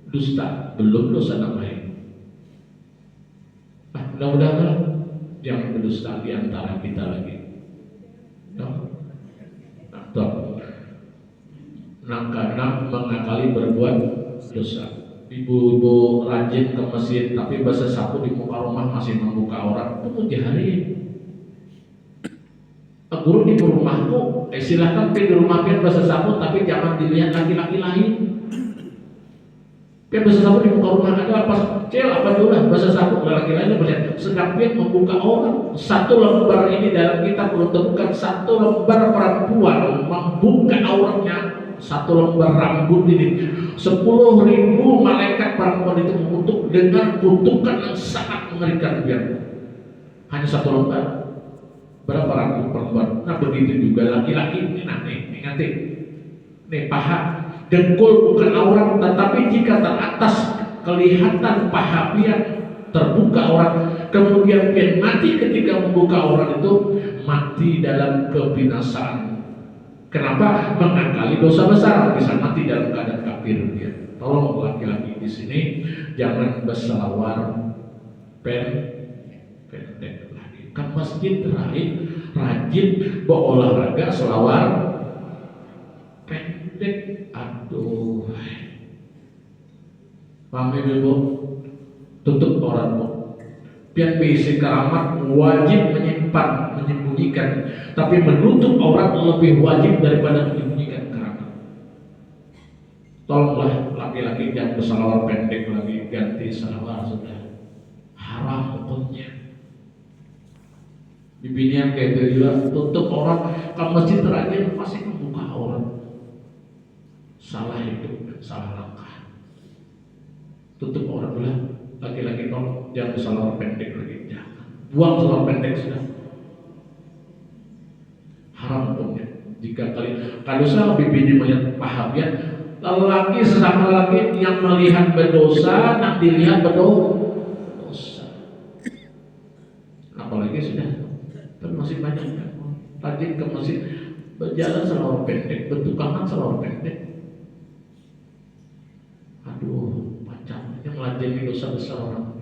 dusta, belum dosa yang lain. Mudah-mudahan jangan berdusta di antara kita lagi. Karena mengakali berbuat dosa. Ibu-ibu rajin ke masjid, tapi bahasa sapu di muka rumah masih membuka orang, itu mujahirin. Guru di rumahku, silahkan pergi di rumah biar bahasa sapu, tapi jangan dilihat laki-laki lain. Biar bahasa sapu di muka rumah ada pas kecil apa dulu lah bahasa sapu laki lain melihat. Sedang dia membuka orang. Satu lembar ini dalam kitab menentukan satu lembar perempuan membuka auratnya, satu lembar rambut ini 10.000 malaikat perempuan itu mengutuk dengan kutukan yang sangat mengerikan biar. Hanya satu lembar. Berapa rambut perempuan? Nah begitu juga laki-laki ini nanti ingat nih paha dengkul bukan aurat, tetapi jika teratas kelihatan paha pian terbuka aurat, kemudian pian mati ketika membuka aurat itu mati dalam kebinasaan. Kenapa? Mengakali dosa besar, bisa mati dalam keadaan kafir dia. Tolong laki-laki di sini jangan berselawar pendek. Kan masjid rajin berolahraga selawar pendek. Aduh, paham ibu? Tutup auratmu. Biar bisi keramat wajib menyembunyikan, tapi menutup aurat lebih wajib daripada menyembunyikan keramat. Tolonglah laki-laki jangan berselawar pendek lagi, ganti selawar sudah. Haram hukumnya. Bibirnya kayak itu juga tutup orang kalau masjid terakhir masih membuka aurat. Salah itu, salah langkah. Tutup aurat dulu. Laki-laki tolong jangan selawar pendek lagi, jangan. Buang selawar pendek sudah. Haram hukumnya. Jika kalau saya bibirnya melihat paha biar Lelaki sesama lelaki yang melihat berdosa, yang dilihat berdosa. Apalagi sudah, tapi masih banyak kan. Rajin ke masjid, berjalan selawar pendek, bertukangan selawar pendek. Aduh, macam yang meladeni dosa besar orang.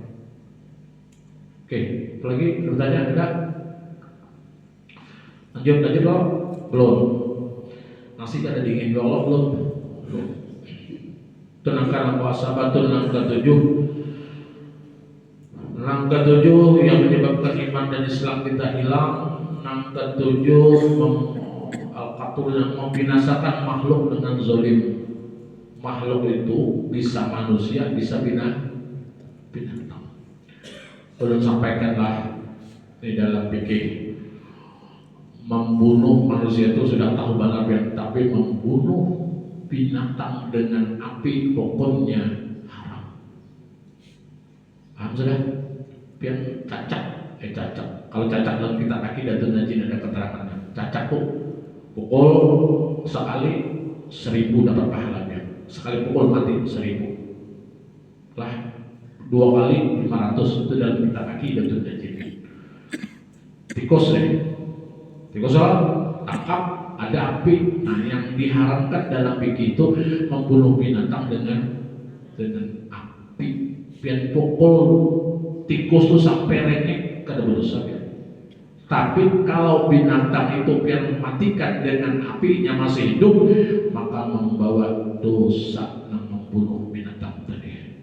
Oke, lagi bertanya enggak? Lanjut loh, belum. Nasi ada dingin ya Allah belum. Tenangkan puasa batu enam ke-7. Enam ke-7 yang menyebabkan iman dan Islam kita hilang. Enam ke-7 al-qatul yang membinasakan makhluk dengan zalim. Makhluk itu bisa manusia, bisa binatang. Belum sampaikanlah di dalam fikih. Membunuh manusia itu sudah tahu banget, tapi membunuh binatang dengan api pokoknya haram. Paham sudah? Pian cacat, Kalau cacat dalam kitab akidah dan najin ada keterangannya. Cacat tuh pukul sekali 1000 dapat pahalanya. Sekali pukul mati 1000. Lah 2 kali 500 itu dalam kitab akidah dan najin. Tikus tangkap ada api. Nah, yang diharamkan dalam fikih itu membunuh binatang dengan api. Pian pukul tikus itu sampai rengek kada berdosa ya. Tapi kalau binatang itu pian matikan dengan apinya masih hidup, maka membawa dosa yang membunuh binatang tadi.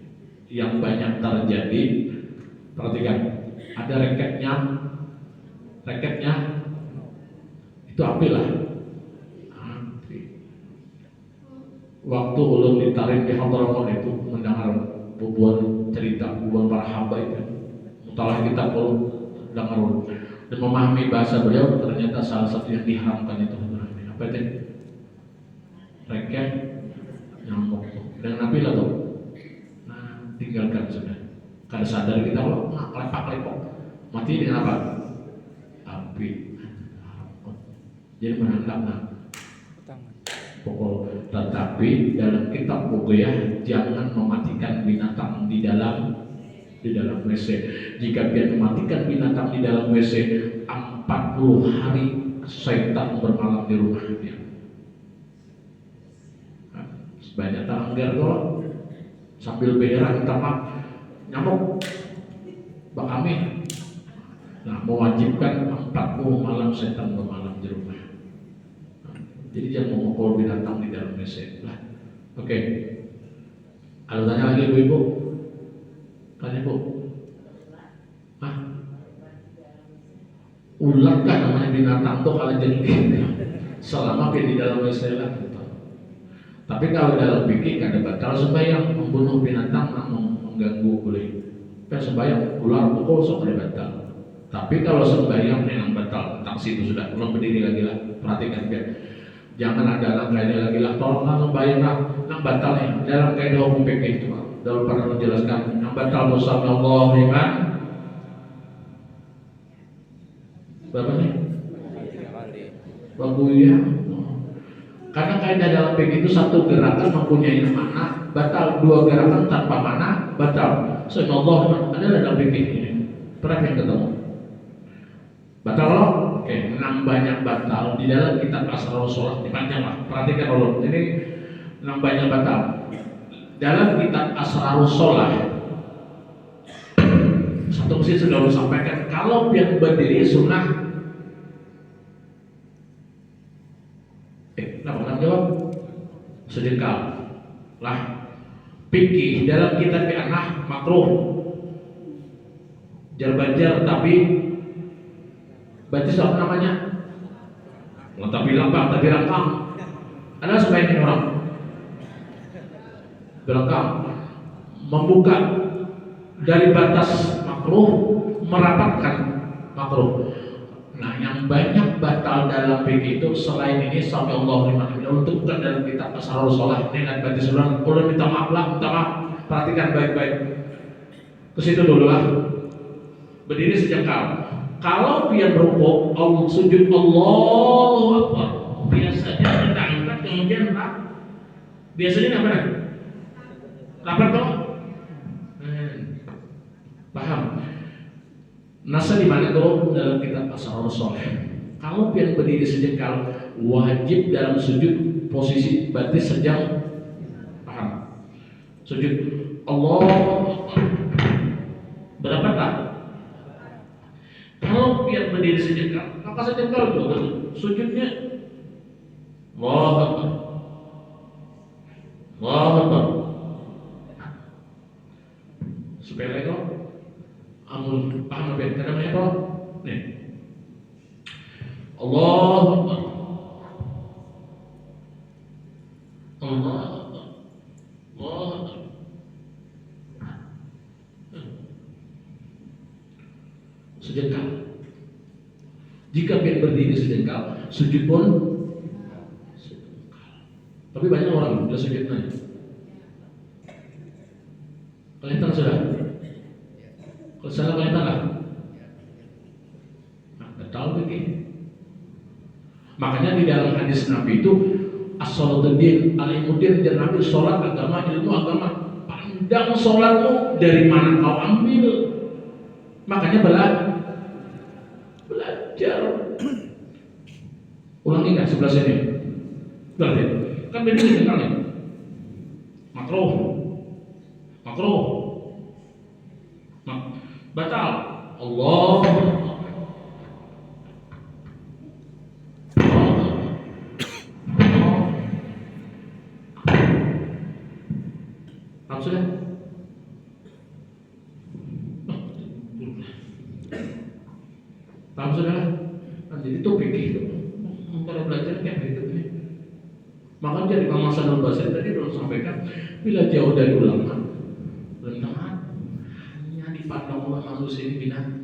Yang banyak terjadi, perhatikan, ada reketnya itu api lah. Waktu ulun ditarik di Hadramaut itu mendengar cerita para hamba itu, mutalah kita perlu dengar dan memahami bahasa beliau. Ternyata salah satu yang diharamkan itu apa itu? Reket nyamuk dengan api lah tuh. Nah, tinggalkan sudah. Kada sadar kita loh, lepak mati dengan apa? Api. Jadi menangkap pokok. Tetapi dalam kitab Bughiyah jangan mematikan binatang di dalam WC. Jika dia mematikan binatang di dalam WC 40 hari setan bermalam di rumah dia. Sebanyak teranggar kok sambil berak tamak nyamuk bak kami. Nah, mewajibkan 40 malam setan bermalam di rumah. Jadi jangan memukul binatang di dalam WC lah. Oke. Ada tanya lagi ibu? Tanya bu. Ular kan namanya binatang tuh kalau jadi selama dia di dalam WC lah. Tapi kalau dalam fikih kan debat. Kalau sembahyang membunuh binatang namun mengganggu boleh. Kan sembahyang ular pukul sok ada batal. Tapi kalau sembahyang memang batal. Tentang situ sudah. Belum berdiri lagi lah. Perhatikan biar. Jangan ada anak kaidah lagi lah. Tolonglah sembahyang yang batal nih. Dalam kaidah hukum fikih cuma. Dalam pernah menjelaskan yang batal bersama Allah iman. Berapa nih? 3 kali. Bagus ya. Karena kaidah dalam fikih itu satu gerakan mempunyai makna batal, 2 gerakan tanpa makna batal. Subhanallah ada dalam fikih ini. Pernah yang ketemu? Batal loh. Oke, 6 banyak batal di dalam kitab Asrarus Shalah dipanjang lah. Perhatikan dulu. Ini 6 banyak batal. Dalam kitab Asrarus Shalah satu mesti sudah sampaikan kalau yang berdiri sunnah. Kenapa jawab? Sedekah lah. Fikih dalam kitab Fiqh makruh. Jar-bajar tapi baca apa namanya? Tapi lambang, tapi rangkam. Ada sebaiknya orang berangkam membuka dari batas makruh merapatkan makruh. Nah, yang banyak batal dalam fikih itu selain ini sallallahu alaihi wasallam untuk bukan dalam kitab Asrarus Shalah ini dan baca surah. Ulun minta maaf lah, minta maaf. Perhatikan baik-baik. Ke situ dulu lah. Berdiri sejengkal. Kalau dia berukuk, Allah sujud Allahu Akbar. Biasanya kita angkat kemudian Biasanya apa? Lapar toh? Paham? Nasa di mana kalau dalam kitab Asharul Sholeh, kalau pian berdiri sejengkal wajib dalam sujud posisi berarti sedang, paham? Sujud Allah berapa tak? Kalau pian berdiri sejengkal, maka sejengkal juga sujudnya Allah Akbar. Allah Akbar. Supaya kok amun paham apa yang namanya apa? Nih. Allah Akbar. Allah Akbar. Allah Akbar. Sejengkal. Jika pian berdiri sejengkal, sujud pun sejengkal. Tapi banyak orang sudah sujud naik. Kelihatan sudah? Kalau salah kelihatan lah. Nah, betul begini. Makanya di dalam hadis Nabi itu as-salatuddin, al-ilmuddin, dan Nabi sholat agama, ilmu agama. Pandang sholatmu dari mana kau ambil. Makanya belajar. Ulangi nggak sebelah sini? Berarti kan beda dengan nih. Makruh. Batal. Allah. Paham sudah? Paham sudah? Nah, jadi topik itu kalau belajar kayak gitu nih. Makanya dari Imam Hasan al-Basri tadi belum sampaikan, bila jauh dari ulama, rendah hanya dipandang ulama manusia ini binatang.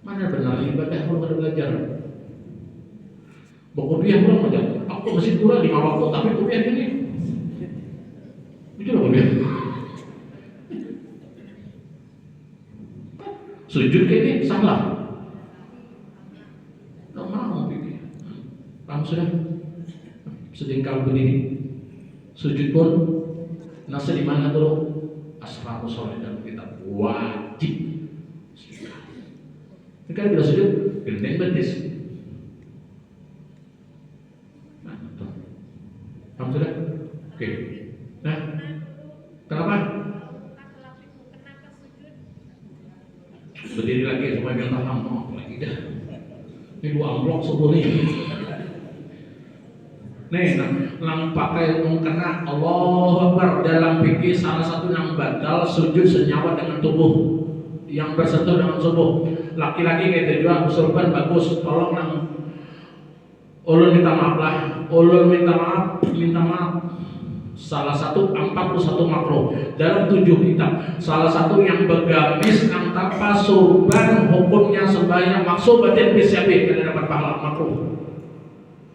Mana benar ibadah kalau ada belajar? Kuliah kurang aja. Aku masih kurang 5 waktu, tapi kuliah ini. Itu loh kuliah. Sujud kayak ini salah. Nggak mau pikir. Paham sudah? Sejengkal berdiri. Sujud pun nasa di mana tuh? Asharul Sholeh dalam kitab wajib. Ini kan bila sujud gendeng betis. Nah, betul. Paham sudah? Oke. Nah, kenapa? Berdiri lagi supaya biar paham. Oh, lagi dah. Ini 2 amplop subuh nih. Nih, nang pakai mengkena Allah Akbar dalam fikih salah satu yang batal sujud senyawa dengan tubuh yang bersentuh dengan tubuh. Laki-laki kayak juga usulkan bagus, tolong nang ulun minta maaf lah, ulun minta maaf. Salah satu 41 makruh dalam 7 kitab. Salah satu yang bergamis yang tanpa surban hukumnya sembahyang maksud batin bisyabi karena dapat pahala makruh.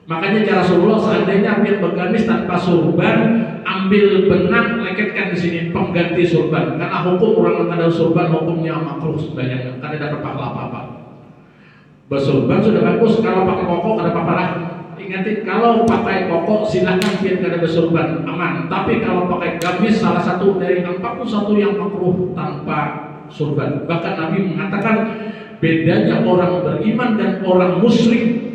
Makanya cara Rasulullah seandainya yang bergamis tanpa surban, ambil benang leketkan di sini pengganti surban. Karena hukum orang yang ada surban hukumnya makruh sembahyang karena dapat pahala apa-apa. Bersurban sudah bagus, kalau pakai koko ada apa-apa lah. Ingatin kalau pakai koko silakan biar kada bersurban aman. Tapi kalau pakai gamis salah satu dari 41 yang makruh tanpa surban. Bahkan Nabi mengatakan bedanya orang beriman dan orang musyrik.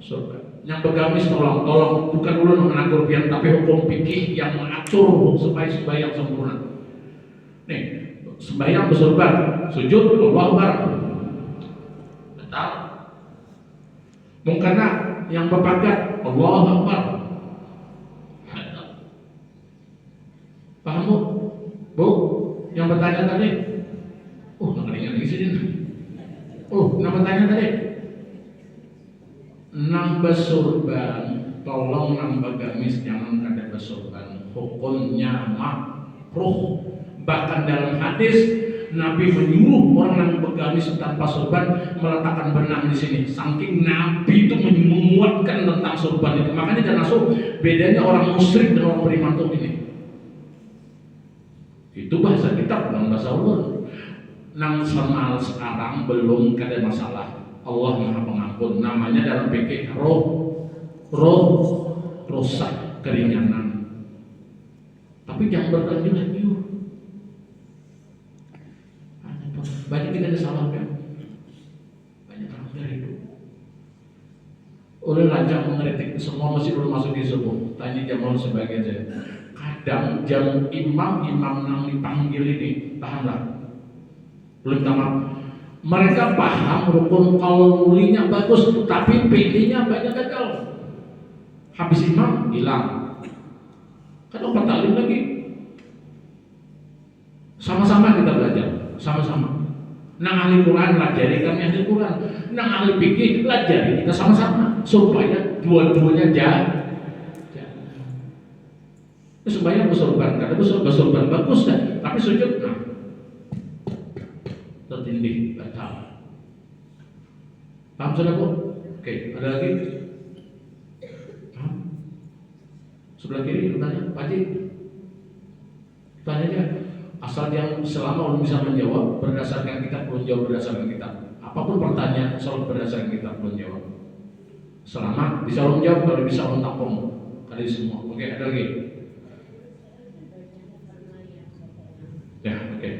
Surban. Yang bergamis tolong bukan ulun menakur pian tapi hukum fikih yang mengatur supaya sembahyang sempurna. Nih, sembahyang bersurban, sujud Allah Akbar. Betul. Mungkana yang berpagat Allah Akbar. Paham Bu? Yang bertanya tadi? Nggak ingat di sini. Yang bertanya tadi? Nang bersurban, tolong nang bergamis jangan kada bersurban. Hukumnya makruh. Bahkan dalam hadis Nabi menyuruh orang yang bergamis tanpa surban meletakkan benang di sini. Saking Nabi itu menguatkan tentang surban itu. Makanya jangan masuk bedanya orang musyrik dan orang beriman tuh ini. Itu bahasa kita bukan bahasa Allah. Nang semal sekarang belum ada masalah. Allah Maha Pengampun. Namanya dalam fikih roh. rusak keringanan. Tapi jangan berlanjut. Banyak kita disalahkan, banyak orang dari itu. Oleh lancang mengkritik semua masih belum masuk di subuh. Tanya Jamal sebagian saya. Kadang jam imam yang dipanggil ini, tahanlah. Belum tamat. Mereka paham rukun qaulinya bagus, tapi PD-nya banyak gagal. Habis imam hilang. Kan obat taklim lagi. Sama-sama kita belajar, sama-sama. Nang ahli Quran pelajari kami ahli Quran, nang ahli fikih pelajari kita sama-sama supaya dua-duanya jalan. Sembahyang bersorban, kada bersorban bagus kan, tapi sujud tertindih batal. Paham sudah Bu? Oke, ada lagi? Paham? Sebelah kiri bertanya, Pak Haji. Tanya aja. Asal yang selama belum bisa menjawab berdasarkan kitab, belum jawab berdasarkan kitab. Apapun pertanyaan selalu berdasarkan kitab, belum jawab. Selama bisa belum jawab, kalau bisa belum tampung kali semua. Oke, ada lagi? Ya, oke.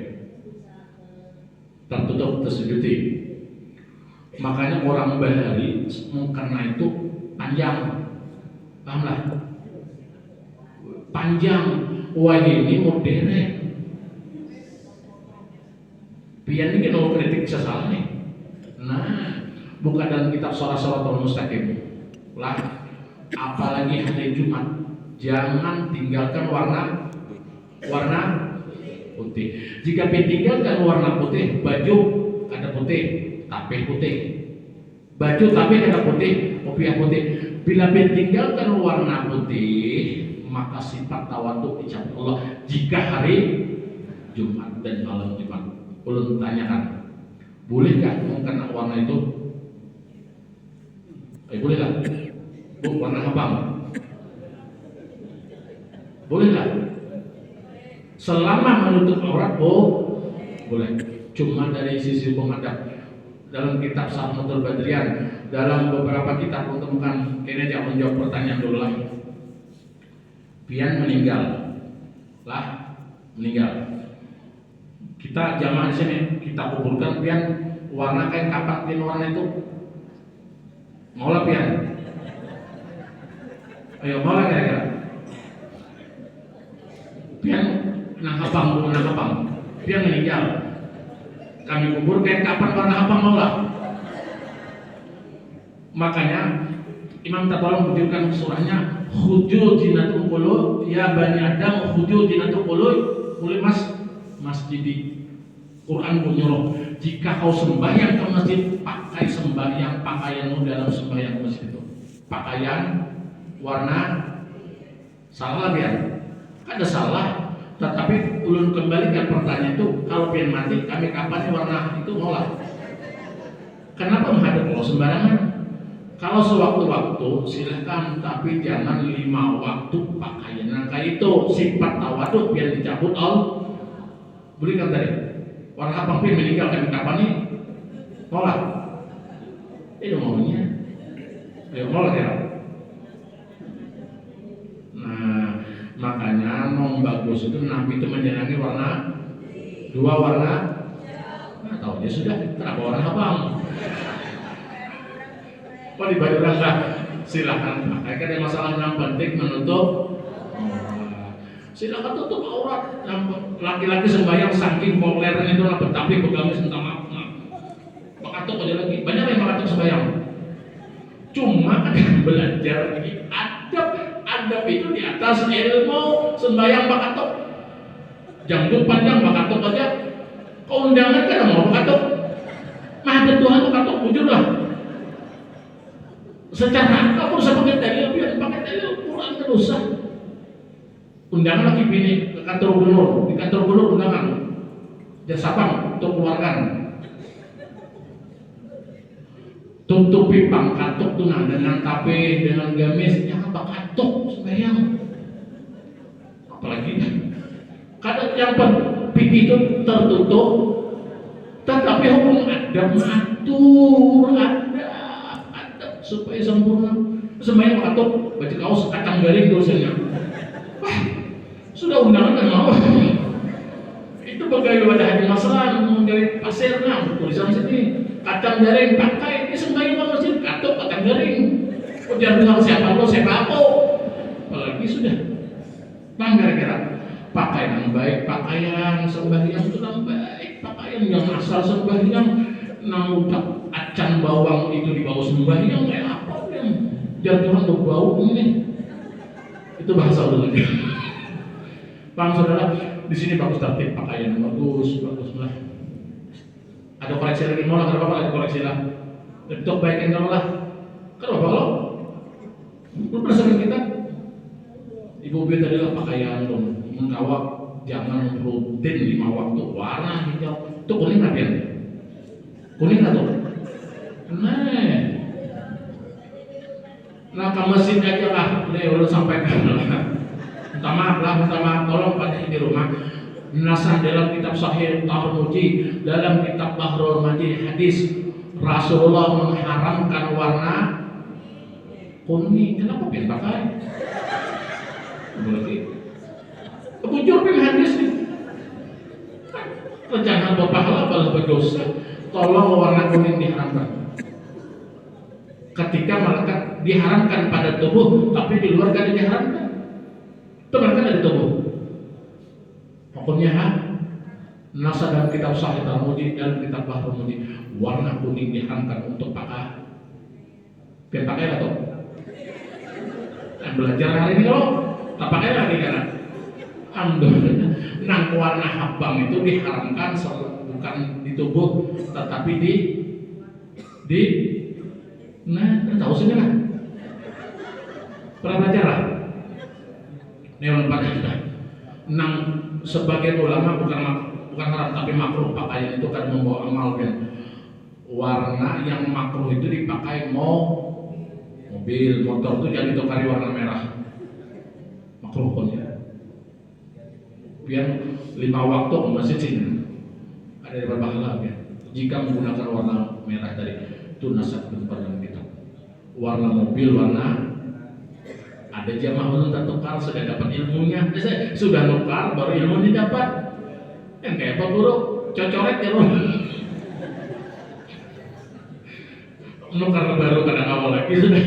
Tertutup, tersujuti. Makanya orang bahari karena itu panjang, pahamlah? Panjang. Wah ini modern. Pian ini kalau kritik bisa salah nih. Nah, bukan dalam kitab Sharathul Mustaqim. Lah, apalagi hari Jumat, jangan tinggalkan warna putih. Jika tinggalkan warna putih, baju ada putih, tapih putih. Baju tapih ada putih, kopiah putih. Bila tinggalkan warna putih, maka sifat tawadhu dicabut Allah. Jika hari Jumat dan malam Jumat. Ulun tanyakan, bolehkah mengkena warna itu? Bolehlah. Bu, warna abang. Bolehlah. Selama menutup aurat, boleh. Cuma dari sisi hukum adat. Dalam kitab Sa'matul Badrian, dalam beberapa kitab menemukan, ini aja menjawab pertanyaan dulu lah. Pian meninggal. Kita jamaah di sini kita kuburkan pian warna kain kapan pian warna itu mau lah pian, ayo mau lah kira-kira pian nang abang pian meninggal kami kubur kain kapan warna abang mau lah. Makanya Imam Tabari menunjukkan surahnya khujul jinatul qulub ya bani adam khujul jinatul qulub mulai masjid Quran menyuruh jika kau sembahyang ke masjid pakai sembahyang pakaianmu dalam sembahyang ke masjid itu pakaian warna salah biar ada salah tetapi ulun kembalikan pertanyaan itu kalau pian mati kami kapan warna itu ngolah kenapa menghadap Allah sembarangan kalau sewaktu-waktu silahkan tapi jangan 5 waktu pakaian nangka itu sifat tawadhu biar dicabut Allah berikan tadi warna abang pin meninggal kami kapan nih ngolah itu maunya ayo ngolah ya. Nah makanya nong bagus itu Nabi itu menyenangi warna 2 warna tahu dia sudah kenapa warna abang di baju rangka silakan pakai kan masalah yang penting menutup silakan tutup aurat. Laki-laki sembahyang saking populernya itu lah tapi begamis minta maaf. Makatuk aja lagi. Banyak yang makatuk sembahyang. Cuma kan belajar ini adab itu di atas ilmu sembahyang makatuk. Janggut panjang makatuk aja. Kau undangan kan mau makatuk. Maha Tuhan makatuk jujurlah. Secara kamu usah pakai dalil biar pakai dalil Quran terus. Undangan lagi pilih ke kantor gubernur, di kantor gubernur undangan jasa sapang untuk keluarkan tutupi pangkatuk tuh dengan tape dengan gamis yang apa katuk sembahyang apalagi kadang yang pipi itu tertutup tetapi hukum adab mengatur adab supaya sempurna Sembahyang atau baca kaos kacang garing dosennya. Wah, sudah undangan kan mau. Itu pegawai wadah haji masalah menggawe pasirnya, tulisan sini kacang garing pakai, ini sembahyang ke masjid atau kacang garing. Ujar Tuhan siapa lo, siapa aku. Apalagi sudah. Bang gara-gara pakaian yang baik, pakaian sembahyang itu yang baik, pakaian yang asal sembahyang, nang utak acan bawang itu dibawa sembahyang kayak apa yang jar Tuhan bau ini. Itu bahasa dulu. Bang saudara, di sini bagus tertib pakaian bagus lah. Ada koreksi lagi mau lah, ada apa lagi koreksi lah. Untuk baikin kalau lah, kan apa lo? Lu berdasarkan kita, ibu B tadi lah pakaian dong, mengkawak jangan rutin 5 waktu warna hijau. Itu kuning nggak ya? Kuning nggak tuh? Nah ke masjid aja lah, udah sampaikan lah. Minta maaf, tolong pada di rumah. Nasan dalam kitab Sahih Tarmuji, dalam kitab Bahrul Majid hadis Rasulullah mengharamkan warna kuning. Kenapa pengen pakai? Berarti kebujur pengen hadis nih. Jangan berpahala balah berdosa. Tolong warna kuning diharamkan. Ketika mereka diharamkan pada tubuh, tapi di luar kan diharamkan. Itu mereka ada di tubuh. Hukumnya nasa dalam kitab Sahih Tarmuji, dalam kitab Bahrul Majid, warna kuning diharamkan untuk pakai. Biar pakai atau? Belajar hari ini loh, tak pakai lagi kan? Alhamdulillah. Nang warna habang itu diharamkan bukan di tubuh, tetapi di tahu sini lah. Pernah belajar lah. Ini pada nang sebagian ulama bukan haram tapi makruh pakaian itu kan membawa amal kan. Warna yang makruh itu dipakai mobil, motor itu jangan ditukari warna merah. Makruh kan ya. Biar 5 waktu ke masjid sini ada berpahala ya. Jika menggunakan warna merah tadi itu nasihat dalam kitab. Warna mobil, warna ada jamaah belum tertukar sudah dapat ilmunya. Sudah nukar baru ilmunya dapat. Yang kayak apa guru? Cocoret ya loh. Nukar baru kadang awal lagi sudah.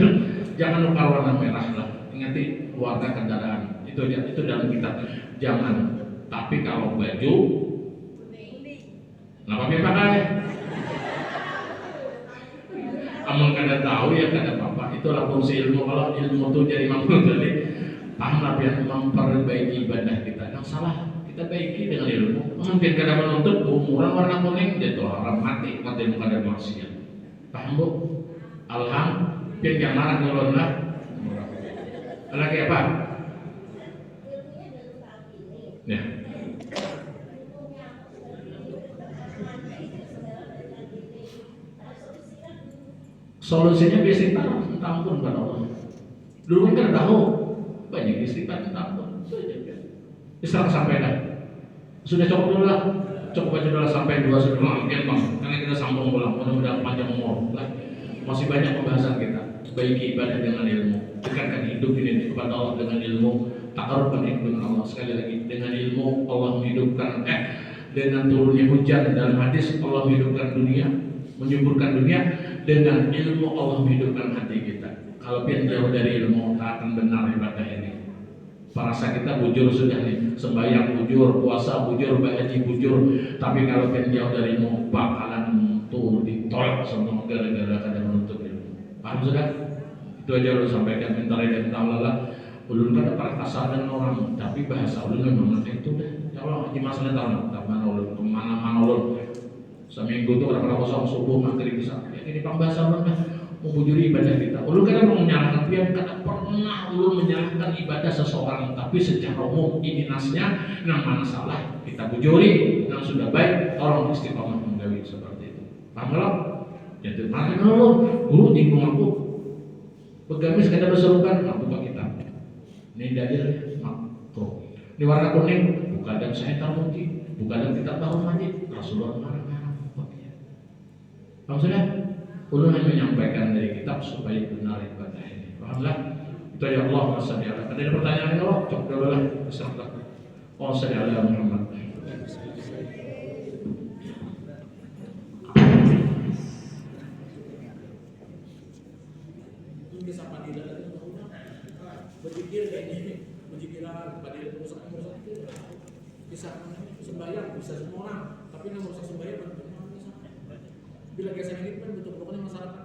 Jangan nukar warna merah lah. Ingati warna kendaraan. Itu dalam kitab. Jangan. Tapi kalau baju, kenapa dia pakai? Amun kada tahu ya kada apa-apa. Itulah fungsi ilmu. Kalau ilmu itu jadi mampu jadi paham biar memperbaiki ibadah kita. Yang salah kita baiki dengan ilmu. Mungkin kada menuntut umuran warna kuning jatuh haram mati kada maksiat. Paham bu? Alhamdulillah. Biar yang marah ngulon lah. Lagi apa? Ya. Solusinya istighfar, minta ampun kepada Allah. Dulu kan tahu banyak istighfar, minta ampun. Islam sampai dah. Sudah cukup dulu lah. Cukup aja dulu sampai 2 sebelum bang. Karena kita sambung ulang. Mudah-mudahan panjang umur. Masih banyak pembahasan kita. Baiki ibadah dengan ilmu. Dekatkan hidup ini kepada Allah dengan ilmu. Takarubkan hidup dengan Allah. Sekali lagi dengan ilmu Allah menghidupkan. Dengan turunnya hujan dalam hadis Allah menghidupkan dunia, menyuburkan dunia. Dengan ilmu Allah menghidupkan hati kita. Kalau pian jauh dari ilmu, tak akan benar ibadah ini. Perasa kita bujur sudah nih, sembahyang bujur, puasa bujur, haji bujur. Tapi kalau pian jauh dari ilmu, bakalan tuh ditolak semua gara-gara kada menuntut ilmu. Paham sudah? Itu aja lu sampaikan. Bentar aja minta Allah. Ulun kan para kasar dan orang, tapi bahasa ulun memang itu dah. Ya Allah, haji masalah tahu tak mana ulun, kemana-mana ulun. Seminggu itu kadang-kadang kosong subuh maghrib bisa. Ya ini pembahasan ulun membujuri ibadah kita. Ulun kadang mau menyalahkan dia, kadang pernah ulun menyalahkan ibadah seseorang, tapi secara umum ini nasnya, yang mana salah kita bujuri, yang sudah baik orang istiqomah menggawi seperti itu. Paham nggak? Jadi mana guru bingung aku. Pegamis kada berserukan, aku buka kitab. Ini dalil makruh. Ini warna kuning, bukan dalam Sahih Tarmuji, bukan dalam kitab Bahrul Majid. Rasulullah marah-marah. Maksudnya, ulun hanya menyampaikan dari kitab supaya benar ibadah ini. Alhamdulillah. Itu ya Allah sholli ala. Ada pertanyaan ya Allah? Coba bismillah. Oh sholli ala Muhammad. Bisa padilah itu berzikir kayak gini, berzikiran padilah merusak itu bisa sembahyang, bisa semua orang, tapi yang merusak sembahyang bila geser ini kan bentuk pokoknya masyarakat